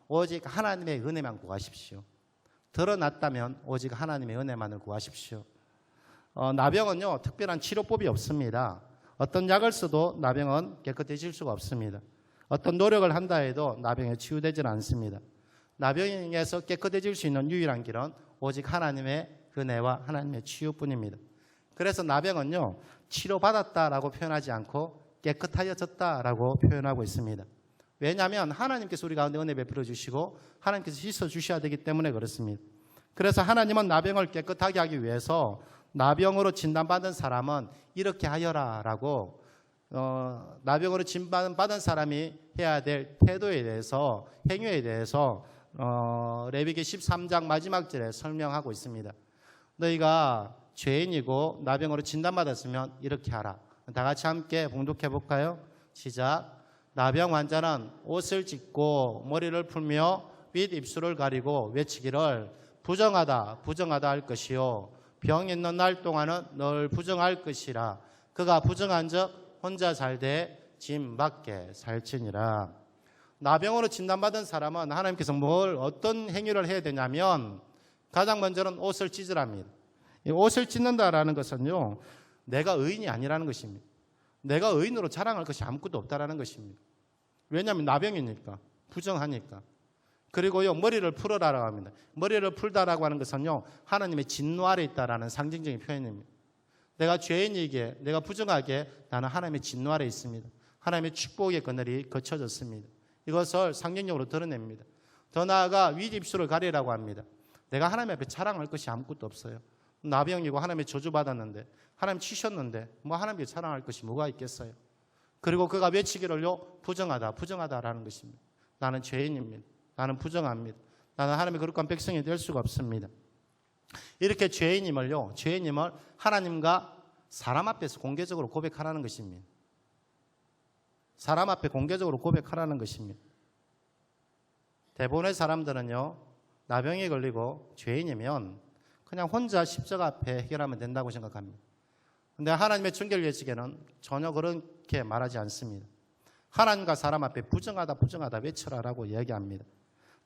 오직 하나님의 은혜만 구하십시오. 드러났다면 오직 하나님의 은혜만을 구하십시오. 나병은요, 특별한 치료법이 없습니다. 어떤 약을 써도 나병은 깨끗해질 수가 없습니다. 어떤 노력을 한다 해도 나병에 치유되질 않습니다. 나병에서 깨끗해질 수 있는 유일한 길은 오직 하나님의 은혜와 하나님의 치유뿐입니다. 그래서 나병은요, 치료받았다라고 표현하지 않고 깨끗하여졌다라고 표현하고 있습니다. 왜냐하면 하나님께서 우리 가운데 은혜 베풀어 주시고 하나님께서 씻어 주셔야 되기 때문에 그렇습니다. 그래서 하나님은 나병을 깨끗하게 하기 위해서 나병으로 진단받은 사람은 이렇게 하여라라고 나병으로 진단받은 사람이 해야 될 태도에 대해서, 행위에 대해서 레위기 13장 마지막 절에 설명하고 있습니다. 너희가 죄인이고 나병으로 진단받았으면 이렇게 하라. 다 같이 함께 봉독해 볼까요? 시작. 나병 환자는 옷을 찢고 머리를 풀며 윗 입술을 가리고 외치기를 부정하다 부정하다 할 것이요, 병 있는 날 동안은 늘 부정할 것이라. 그가 부정한즉 혼자 살되 짐 밖에 살지니라. 나병으로 진단받은 사람은 하나님께서 어떤 행위를 해야 되냐면 가장 먼저는 옷을 찢으랍니다. 이 옷을 찢는다라는 것은요, 내가 의인이 아니라는 것입니다. 내가 의인으로 자랑할 것이 아무것도 없다라는 것입니다. 왜냐하면 나병이니까, 부정하니까. 그리고요, 머리를 풀어라라고 합니다. 머리를 풀다라고 하는 것은요, 하나님의 진노 아래 있다라는 상징적인 표현입니다. 내가 죄인이기에, 내가 부정하게 나는 하나님의 진노 아래 있습니다. 하나님의 축복의 그늘이 거쳐졌습니다. 이것을 상징적으로 드러냅니다. 더 나아가 윗입술을 가리라고 합니다. 내가 하나님 앞에 자랑할 것이 아무것도 없어요. 나병이고 하나님의 저주받았는데, 하나님 치셨는데 뭐 하나님께 자랑할 것이 뭐가 있겠어요. 그리고 그가 외치기를요, 부정하다 부정하다라는 것입니다. 나는 죄인입니다. 나는 부정합니다. 나는 하나님의 거룩한 백성이 될 수가 없습니다. 이렇게 죄인임을 하나님과 사람 앞에서 공개적으로 고백하라는 것입니다. 사람 앞에 공개적으로 고백하라는 것입니다. 대부분의 사람들은요, 나병에 걸리고 죄인이면 그냥 혼자 십자가 앞에 해결하면 된다고 생각합니다. 그런데 하나님의 정결 예식에는 전혀 그렇게 말하지 않습니다. 하나님과 사람 앞에 부정하다 부정하다 외쳐라라고 이야기합니다.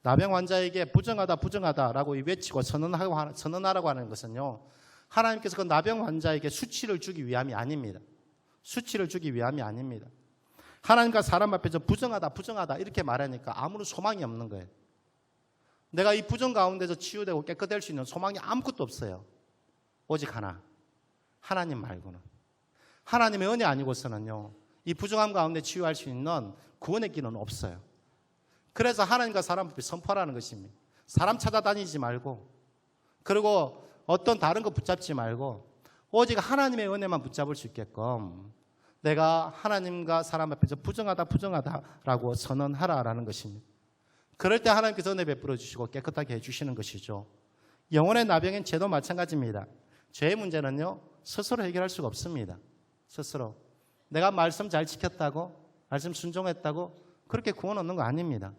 나병 환자에게 부정하다라고 외치고 선언하라고 하는 것은요, 하나님께서 그 나병 환자에게 수치를 주기 위함이 아닙니다. 수치를 주기 위함이 아닙니다. 하나님과 사람 앞에서 부정하다 이렇게 말하니까 아무런 소망이 없는 거예요. 내가 이 부정 가운데서 치유되고 깨끗할 수 있는 소망이 아무것도 없어요. 오직 하나, 하나님 말고는. 하나님의 은혜 아니고서는요, 이 부정함 가운데 치유할 수 있는 구원의 길은 없어요. 그래서 하나님과 사람 앞에 선포하라는 것입니다. 사람 찾아다니지 말고, 그리고 어떤 다른 거 붙잡지 말고 오직 하나님의 은혜만 붙잡을 수 있게끔 내가 하나님과 사람 앞에서 부정하다라고 선언하라라는 것입니다. 그럴 때 하나님께서 은혜 베풀어 주시고 깨끗하게 해주시는 것이죠. 영혼의 나병인 죄도 마찬가지입니다. 죄의 문제는요, 스스로 해결할 수가 없습니다. 스스로 내가 말씀 잘 지켰다고, 말씀 순종했다고 그렇게 구원 얻는 거 아닙니다.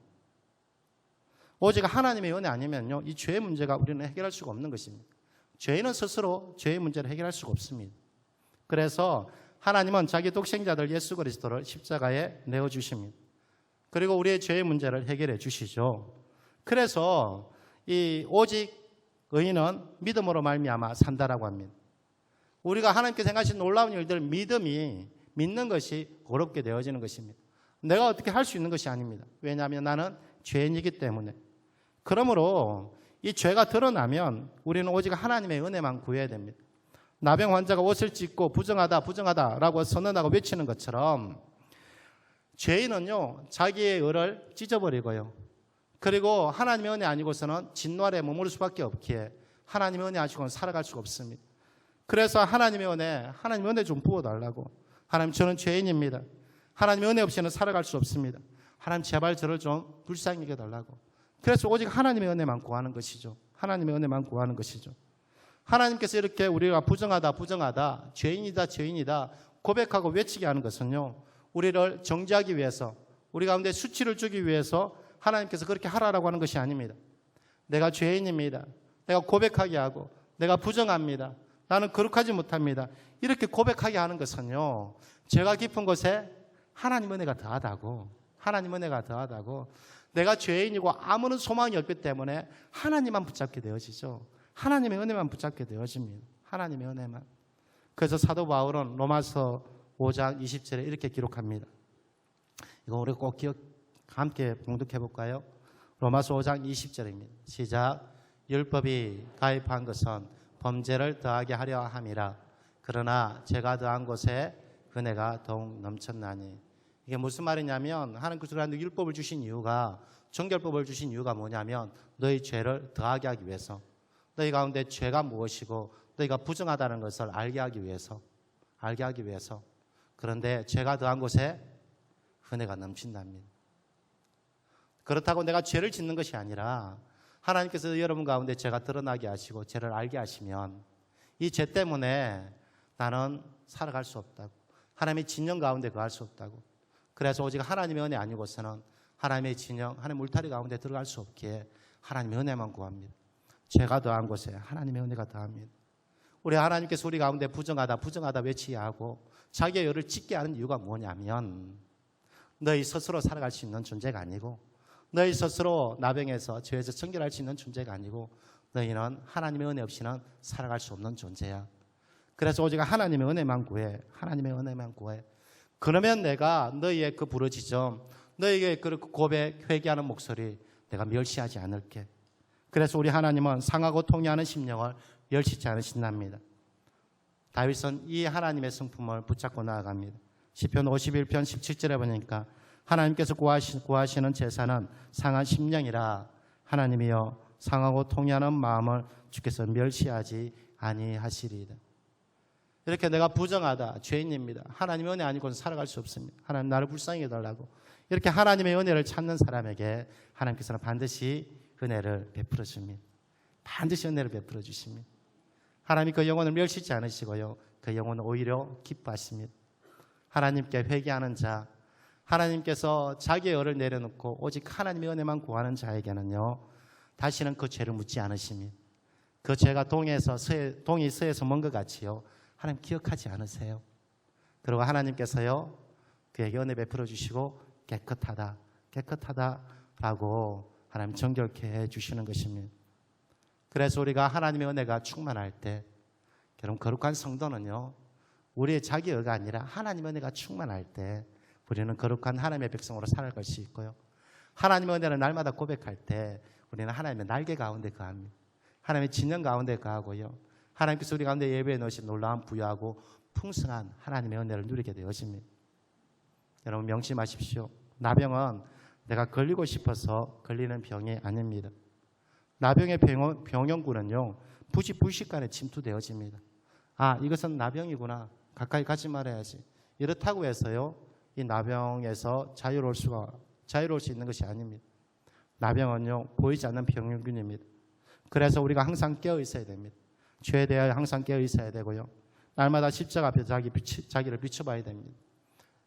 오직 하나님의 은혜 아니면요, 이 죄의 문제가 우리는 해결할 수가 없는 것입니다. 죄인은 스스로 죄의 문제를 해결할 수가 없습니다. 그래서 하나님은 자기 독생자들 예수 그리스도를 십자가에 내어주십니다. 그리고 우리의 죄의 문제를 해결해 주시죠. 그래서 이 오직 의인은 믿음으로 말미암아 산다라고 합니다. 우리가 하나님께서 행하신 놀라운 일들, 믿음이 믿는 것이 어렵게 되어지는 것입니다. 내가 어떻게 할 수 있는 것이 아닙니다. 왜냐하면 나는 죄인이기 때문에. 그러므로 이 죄가 드러나면 우리는 오직 하나님의 은혜만 구해야 됩니다. 나병 환자가 옷을 찢고 부정하다 부정하다라고 선언하고 외치는 것처럼 죄인은요, 자기의 의를 찢어버리고요, 그리고 하나님의 은혜 아니고서는 진노 아래 머무를 수밖에 없기에 하나님의 은혜 아니고는 살아갈 수가 없습니다. 그래서 하나님의 은혜 좀 부어달라고. 하나님, 저는 죄인입니다. 하나님의 은혜 없이는 살아갈 수 없습니다. 하나님, 제발 저를 좀 불쌍히 여겨달라고. 그래서 오직 하나님의 은혜만 구하는 것이죠. 하나님의 은혜만 구하는 것이죠. 하나님께서 이렇게 우리가 부정하다, 죄인이다 고백하고 외치게 하는 것은요, 우리를 정죄하기 위해서, 우리 가운데 수치를 주기 위해서 하나님께서 그렇게 하라라고 하는 것이 아닙니다. 내가 죄인입니다. 내가 고백하게 하고, 내가 부정합니다. 나는 거룩하지 못합니다. 이렇게 고백하게 하는 것은요, 죄가 깊은 곳에 하나님 은혜가 더하다고, 하나님 은혜가 더하다고. 내가 죄인이고 아무런 소망이 없기 때문에 하나님만 붙잡게 되어지죠. 하나님의 은혜만 붙잡게 되어집니다. 하나님의 은혜만. 그래서 사도 바울은 로마서 5장 20절에 이렇게 기록합니다. 이거 우리 꼭 함께 봉독해 볼까요? 로마서 5장 20절입니다. 시작. 율법이 가입한 것은 범죄를 더하게 하려 함이라. 그러나 제가 더한 곳에 은혜가 더욱 넘쳤나니. 이게 무슨 말이냐면, 하나님께서 우리한테 율법을 주신 이유가, 정결법을 주신 이유가 뭐냐면 너희 죄를 더하게 하기 위해서, 너희 가운데 죄가 무엇이고 너희가 부정하다는 것을 알게 하기 위해서. 그런데 죄가 더한 곳에 은혜가 넘친답니다. 그렇다고 내가 죄를 짓는 것이 아니라 하나님께서 여러분 가운데 죄가 드러나게 하시고 죄를 알게 하시면 이 죄 때문에 나는 살아갈 수 없다고, 하나님의 진영 가운데 거할 수 없다고. 그래서 오직 하나님의 은혜 아니고서는 하나님의 진영, 하나님의 울타리 가운데 들어갈 수 없기에 하나님의 은혜만 구합니다. 죄가 더한 곳에 하나님의 은혜가 더합니다. 우리 하나님께서 우리 가운데 부정하다 외치게 하고 자기의 열을 찢게 하는 이유가 뭐냐면, 너희 스스로 살아갈 수 있는 존재가 아니고, 너희 스스로 나병에서 죄에서 청결할 수 있는 존재가 아니고, 너희는 하나님의 은혜 없이는 살아갈 수 없는 존재야. 그래서 오직 하나님의 은혜만 구해. 하나님의 은혜만 구해. 그러면 내가 너희의 그 부르짖음, 너희에게 그 고백, 회개하는 목소리 내가 멸시하지 않을게. 그래서 우리 하나님은 상하고 통회하는 심령을 멸시치 않으신답니다. 다윗은 이 하나님의 성품을 붙잡고 나아갑니다. 시편 51편 17절에 보니까 하나님께서 구하시는 제사는 상한 심령이라. 하나님이여 상하고 통회하는 마음을 주께서 멸시하지 아니하시리이다. 이렇게 내가 부정하다, 죄인입니다. 하나님의 은혜 아니고는 살아갈 수 없습니다. 하나님 나를 불쌍히 해달라고. 이렇게 하나님의 은혜를 찾는 사람에게 하나님께서는 반드시 은혜를 베풀어 줍니다. 반드시 은혜를 베풀어 주십니다. 하나님이 그 영혼을 멸시지 않으시고요, 그 영혼을 오히려 기뻐하십니다. 하나님께 회개하는 자, 하나님께서 자기의 의를 내려놓고 오직 하나님의 은혜만 구하는 자에게는요, 다시는 그 죄를 묻지 않으십니다. 그 죄가 동이 서에서 먼 것 같이요, 하나님 기억하지 않으세요. 그리고 하나님께서요, 그에게 은혜 베풀어 주시고 깨끗하다라고 하나님 정결케 해주시는 것입니다. 그래서 우리가 하나님의 은혜가 충만할 때, 여러분 거룩한 성도는요, 우리의 자기 의가 아니라 하나님의 은혜가 충만할 때 우리는 거룩한 하나님의 백성으로 살아갈 수 있고요, 하나님의 은혜를 날마다 고백할 때 우리는 하나님의 날개 가운데 거합니다. 하나님의 진영 가운데 거하고요, 하나님께서 우리 가운데 예배에 넣으신 놀라운 부유하고 풍성한 하나님의 은혜를 누리게 되어집니다. 여러분 명심하십시오. 나병은 내가 걸리고 싶어서 걸리는 병이 아닙니다. 나병의 병원군은요, 부식간에 침투되어집니다. 아, 이것은 나병이구나, 가까이 가지 말아야지. 이렇다고 해서요, 이 나병에서 자유로울 수 있는 것이 아닙니다. 나병은요, 보이지 않는 병균입니다. 그래서 우리가 항상 깨어 있어야 됩니다. 죄에 대하여 항상 깨어 있어야 되고요, 날마다 십자가 앞에 자기를 비춰봐야 됩니다.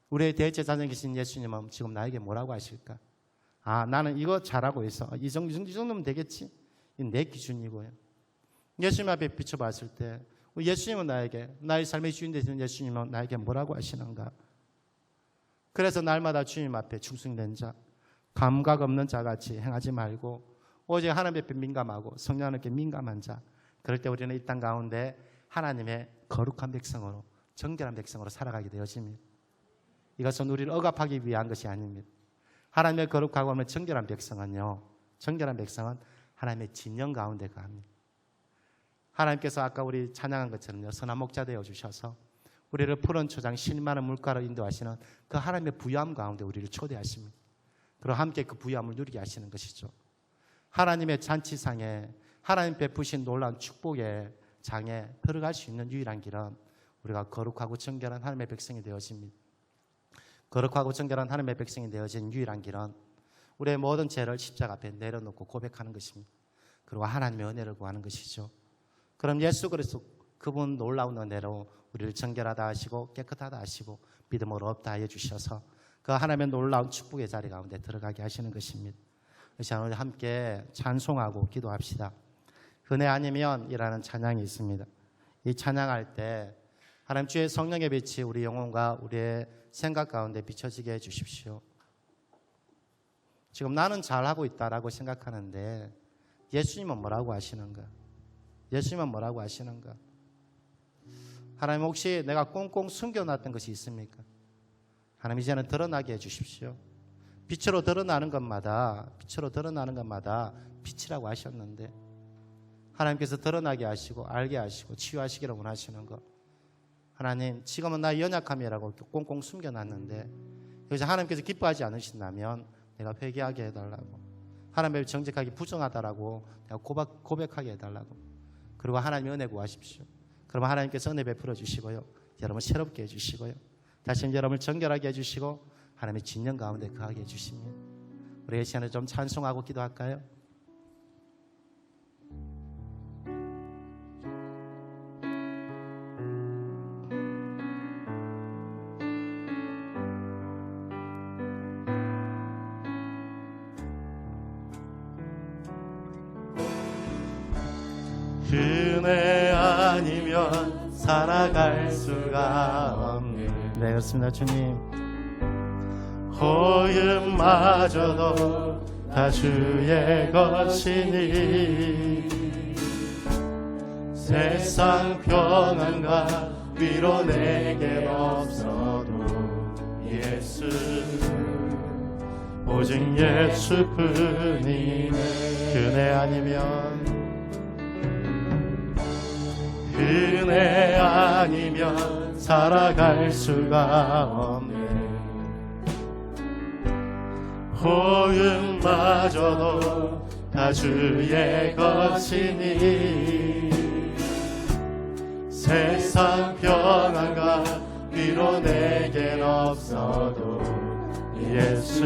우리의 대제사장이신 예수님은 지금 나에게 뭐라고 하실까? 아, 나는 이거 잘하고 있어. 이 정도면 되겠지. 이건 내 기준이고요. 예수님 앞에 비춰봤을 때 예수님은 나에게, 나의 삶의 주인 되시는 예수님은 나에게 뭐라고 하시는가? 그래서 날마다 주님 앞에 충성된 자, 감각 없는 자같이 행하지 말고 오직 하나님 앞에 민감하고 성령님께 민감한 자, 그럴 때 우리는 이 땅 가운데 하나님의 거룩한 백성으로, 정결한 백성으로 살아가게 되어집니다. 이것은 우리를 억압하기 위한 것이 아닙니다. 하나님의 거룩하고 하면 정결한 백성은요, 정결한 백성은 하나님의 진영 가운데 거합니다. 하나님께서 아까 우리 찬양한 것처럼요, 선한 목자 되어 주셔서 우리를 푸른 초장 신만한 물가로 인도하시는 그 하나님의 부유함 가운데 우리를 초대하십니다. 그리고 함께 그 부유함을 누리게 하시는 것이죠. 하나님의 잔치상에, 하나님 베푸신 놀라운 축복의 장에 들어갈 수 있는 유일한 길은 우리가 거룩하고 정결한 하나님의 백성이 되어집니다. 거룩하고 정결한 하나님의 백성이 되어진 유일한 길은 우리의 모든 죄를 십자가 앞에 내려놓고 고백하는 것입니다. 그리고 하나님의 은혜를 구하는 것이죠. 그럼 예수 그리스도 그분 놀라운 은혜로 우리를 정결하다 하시고 깨끗하다 하시고 믿음으로 없다 하여 주셔서 그 하나님의 놀라운 축복의 자리 가운데 들어가게 하시는 것입니다. 그래서 오늘 함께 찬송하고 기도합시다. 은혜 아니면 이라는 찬양이 있습니다. 이 찬양할 때 하나님 주의 성령의 빛이 우리 영혼과 우리의 생각 가운데 비춰지게 해 주십시오. 지금 나는 잘하고 있다라고 생각하는데 예수님은 뭐라고 하시는가? 예수님은 뭐라고 하시는가? 하나님 혹시 내가 꽁꽁 숨겨놨던 것이 있습니까? 하나님 이제는 드러나게 해 주십시오. 빛으로 드러나는 것마다 빛이라고 하셨는데 하나님께서 드러나게 하시고 알게 하시고 치유하시기를 원하시는 것. 하나님 지금은 나의 연약함이라고 꽁꽁 숨겨놨는데 여기서 하나님께서 기뻐하지 않으신다면 내가 회개하게 해달라고, 하나님을 정직하게 부정하다라고 내가 고백하게 해달라고, 그리고 하나님의 은혜 구하십시오. 그러면 하나님께서 은혜 베풀어 주시고요, 여러분 새롭게 해주시고요, 다시 여러분을 정결하게 해주시고 하나님의 진영 가운데 거하게 해주십니다. 우리 이 시간에 좀 찬송하고 기도할까요? 은혜 아니면 살아갈 수가 없는, 네, 그렇습니다. 주님, 호흡마저도 다 주의 것이니 세상 평안과 위로 내겐 없어도 예수, 오직 예수뿐이네. 은혜 아니면 은혜 아니면 살아갈 수가 없네. 호흡마저도 다 주의 것이니 세상 평안과 위로 내겐 없어도 예수,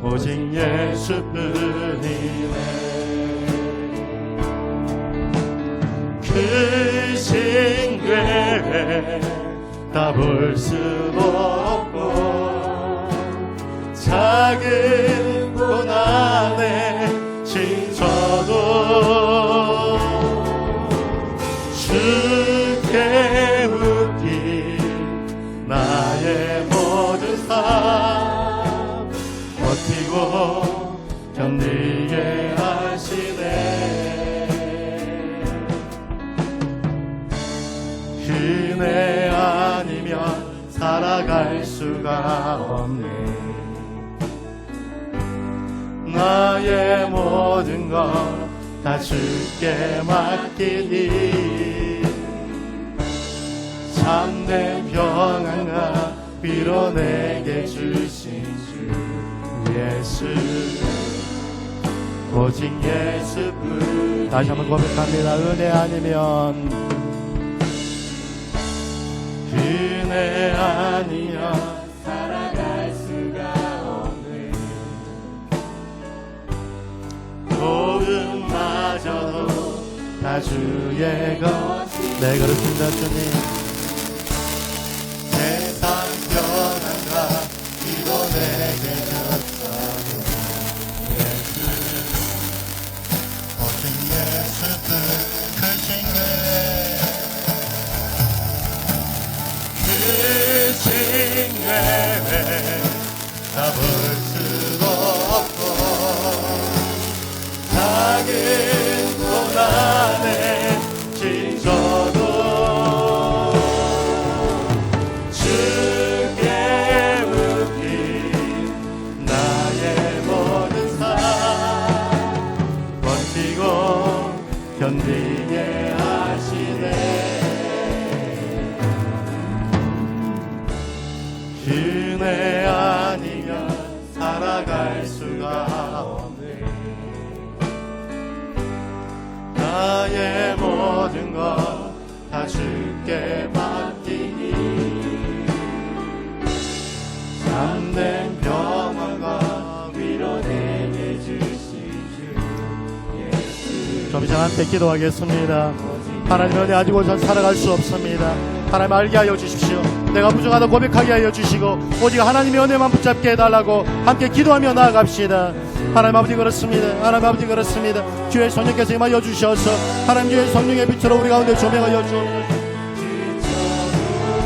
오직 예수뿐이네. 크신 괴 다 볼 수도 없고 작은 고난에 징쳐도 주께 웃긴 나의 모든 삶 버티고 견디게 하시네. 은혜 아니면 살아갈 수가 없네. 나의 모든 것 다 주께 맡기니 참된 평안과 위로 내게 주신 주 예수, 오직 예수뿐. 다시 한번 고백합니다. 은혜 아니면, 은혜 아니면 살아갈 수가 없네. 호흡마저도 다 주의 것. 네, 그렇습니다. 주님, 세상 고난에 지쳐도 주께 묶인 나의 모든 삶 버티고 견디게 하시네. 그네 아니면 살아갈 수가 없네. 나의 모든 것 다 주께 맡기니 참된 평안과 위로 내게 주시주 예수. 좀 이상 함께 기도하겠습니다. 하나님 은혜 가지고 전 살아갈 수 없습니다. 하나님 알게 하여 주십시오. 내가 부족하다 고백하게 하여 주시고 오직 하나님의 은혜만 붙잡게 해달라고 함께 기도하며 나아갑시다. 하나님 아버지 그렇습니다. 하나님 아버지 그렇습니다. 주의 성령께서 임하여 주셔서 하나님 주의 성령의 빛으로 우리 가운데 조명하여 주옵소서.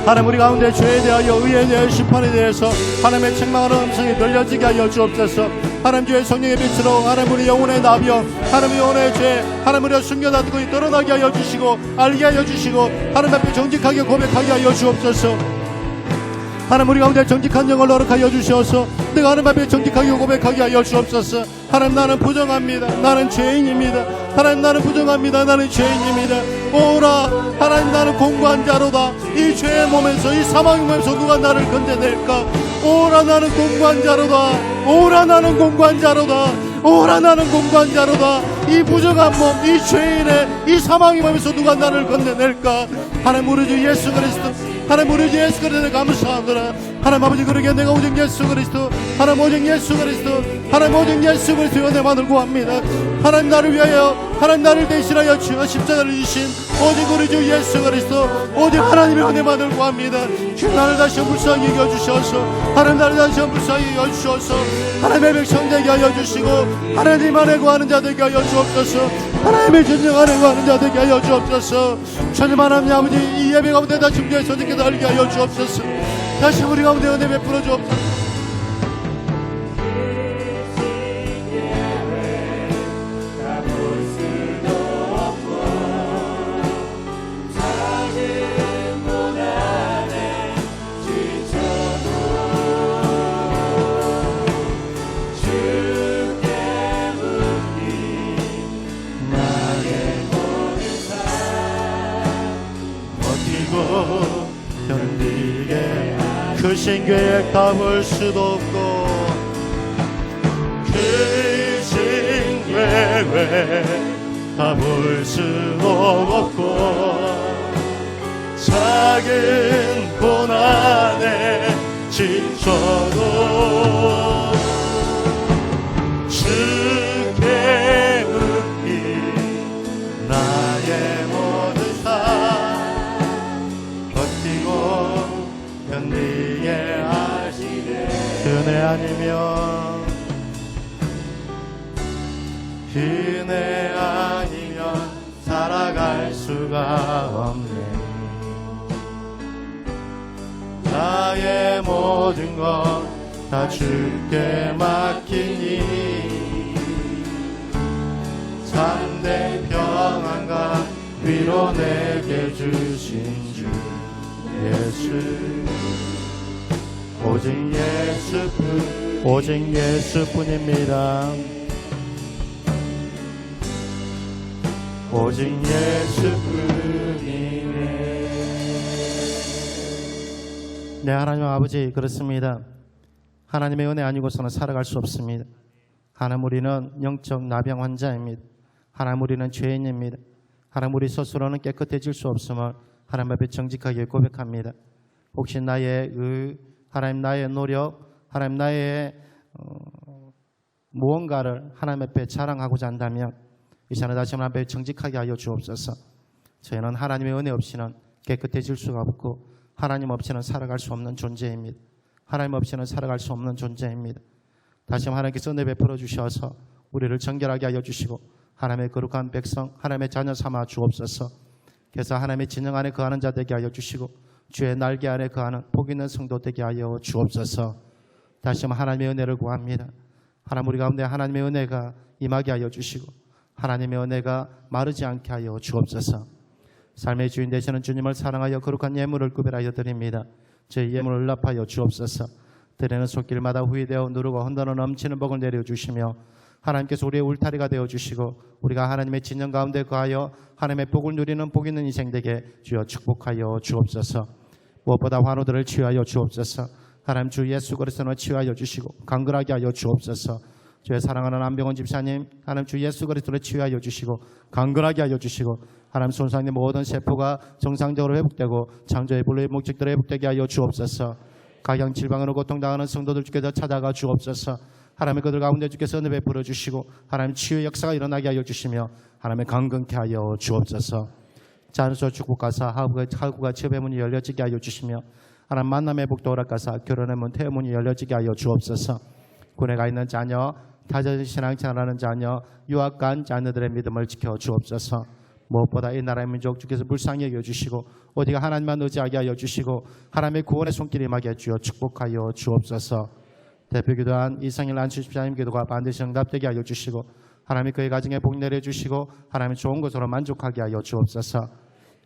하나님 우리 가운데 죄에 대하여 의에 대하여 심판에 대해서 하나님의 책망하는 음성이 들려지게 하여 주옵소서. 하나님 주의 성령의 빛으로 하나님 우리 영혼의 나비여 하나님 영혼의 죄 하나님 우리가 숨겨놨던 것이 드러나게 하여 주시고 알게 하여 주시고 하나님 앞에 정직하게 고백하게 하여 주옵소서. 하나님 우리 가운데 정직한 영을 허락하여 주셔서 내가 하나님 앞에 정직하게 고백하게 하여 주옵소서. 하나님 나는 부정합니다. 나는 죄인입니다. 하나님 나는 부정합니다. 나는 죄인입니다. 오라 하나님 나는 공고한 자로다. 이 죄의 몸에서 이 사망의 몸에서 누가 나를 건져낼까. 오라 나는 공고한 자로다. 오라 나는 공고한 자로다. 오라 나는 공고한 자로다. 이 부정한 몸 이 죄인의 이 사망의 몸에서 누가 나를 건져낼까. 하나님 우리 주 예수 그리스도 하나님 우리 주 예수 그리스도를 감사하노라. 하나님 아버지 그러게 내가 오직 예수 그리스도 하나님 오직 예수 그리스도 하나님 오직 예수 그리스도의 은혜만을 구합니다. 하나님 나를 위하여 하나님 나를 대신하여 주여 십자가를 지신 오직 우리 주 예수 그리스도 오직 하나님의 은혜만을 구합니다. 주 나를 다시 불쌍히 여겨주셔서 하나님 나를 다시 불쌍히 여겨주셔서 하나님의 백성 되게 하여 주시고 하나님 안에 구하는 자 되게 하여 주옵소서. 하나님의 전쟁 안에 구하는 자 되게 하여 주옵소서. 주님 하나님 아버지 이 예배 가운데 다시 주의 선생님께서 알게 하여 주옵소서. 다시 우리 가운데 은혜 베풀어 주옵소서. 견디게 그 신계에 가볼 수도 없고 그 신계에 가볼 수도 없고 작은 고난에 지쳐도 주께 묶인 나의 모든 삶 버티고 견디게 하시네. 은혜 아니면 은혜 아니면 살아갈 수가 없네. 나의 모든 것 다 주께 맡기니 참된 평안과 위로 내게 주신 주 예수 오직 예수뿐입니다. 오직 예수뿐이네. 네, 하나님 아버지 그렇습니다. 하나님의 은혜 아니고서는 살아갈 수 없습니다. 하나님 우리는 영적 나병 환자입니다. 하나님 우리는 죄인입니다. 하나님 우리 스스로는 깨끗해질 수 없음을 하나님 앞에 정직하게 고백합니다. 혹시 나의 하나님 나의 노력, 하나님 나의 무언가를 하나님 앞에 자랑하고자 한다면 이 시간에 다시 하나님 앞에 정직하게 하여 주옵소서. 저희는 하나님의 은혜 없이는 깨끗해질 수가 없고 하나님 없이는 살아갈 수 없는 존재입니다. 하나님 없이는 살아갈 수 없는 존재입니다. 다시 한번 하나님께서 은혜 베풀어 주셔서 우리를 정결하게 하여 주시고 하나님의 거룩한 백성, 하나님의 자녀 삼아 주옵소서. 그래서 하나님의 진영 안에 거하는 자 되게 하여 주시고 주의 날개 안에 거하는 복 있는 성도 되게 하여 주옵소서. 다시 한번 하나님의 은혜를 구합니다. 하나님 우리 가운데 하나님의 은혜가 임하게 하여 주시고 하나님의 은혜가 마르지 않게 하여 주옵소서. 삶의 주인 되시는 주님을 사랑하여 거룩한 예물을 구별하여 드립니다. 저희 예물을 응답하여 주옵소서. 드리는 손길마다 후회되어 누르고 흔들어 넘치는 복을 내려주시며 하나님께서 우리의 울타리가 되어주시고 우리가 하나님의 진영 가운데 거하여 하나님의 복을 누리는 복 있는 인생 되게 주여 축복하여 주옵소서. 무엇보다 환우들을 치유하여 주옵소서. 하나님 주 예수 그리스도를 치유하여 주시고 강건하게 하여 주옵소서. 주의 사랑하는 안병원 집사님 하나님 주 예수 그리스도를 치유하여 주시고 강건하게 하여 주시고 하나님 손상된 모든 세포가 정상적으로 회복되고 창조의 본래의 목적대로 회복되게 하여 주옵소서. 각양 질병으로 고통당하는 성도들 주께서 찾아가 주옵소서. 하나님의 그들 가운데 주께서 은혜 베풀어 주시고 하나님 치유의 역사가 일어나게 하여 주시며 하나님의 강건케 하여 주옵소서. 자연스러운 축복가사 하구가 취업의 문이 열려지게 하여 주시며 하나님 만남의 복도 허락가사 결혼의 문 태의 문이 열려지게 하여 주옵소서. 군에 가 있는 자녀 다져진 신앙생활하는 자녀 유학 간 자녀들의 믿음을 지켜 주옵소서. 무엇보다 이 나라의 민족 주께서 불쌍히 여겨주시고 어디가 하나님만 의지하게 하여 주시고 하나님의 구원의 손길이 임하게 주어 축복하여 주옵소서. 대표기도한 이성일 안수집사님 기도가 반드시 응답되게 하여 주시고 하나님이 그의 가정에 복 내려주시고 하나님의 좋은 것으로 만족하게 하여 주옵소서.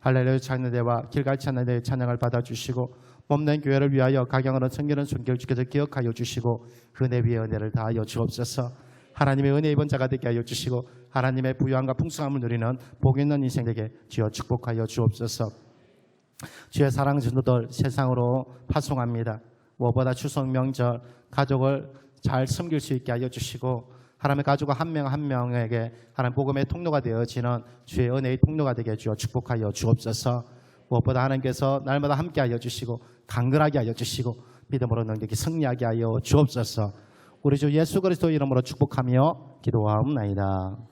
할렐루야 찬양대와 길갈 찬양대의 찬양을 받아주시고 몸된 교회를 위하여 각양으로 섬기는 손길 주께서 기억하여 주시고 은혜 위에 은혜를 다하여 주옵소서. 하나님의 은혜 입은 자가 되게 하여 주시고 하나님의 부유함과 풍성함을 누리는 복 있는 인생 되게 주여 축복하여 주옵소서. 주의 사랑 전도들 세상으로 파송합니다. 무엇보다 추석 명절 가족을 잘 섬길 수 있게 하여 주시고 하나님의 가족 한 명 한 명에게 하나님 복음의 통로가 되어지는 주의 은혜의 통로가 되게 주여 축복하여 주옵소서. 무엇보다 하나님께서 날마다 함께 하여 주시고 강건하게 하여 주시고 믿음으로 능력이 승리하게 하여 주옵소서. 우리 주 예수 그리스도 이름으로 축복하며 기도하옵나이다.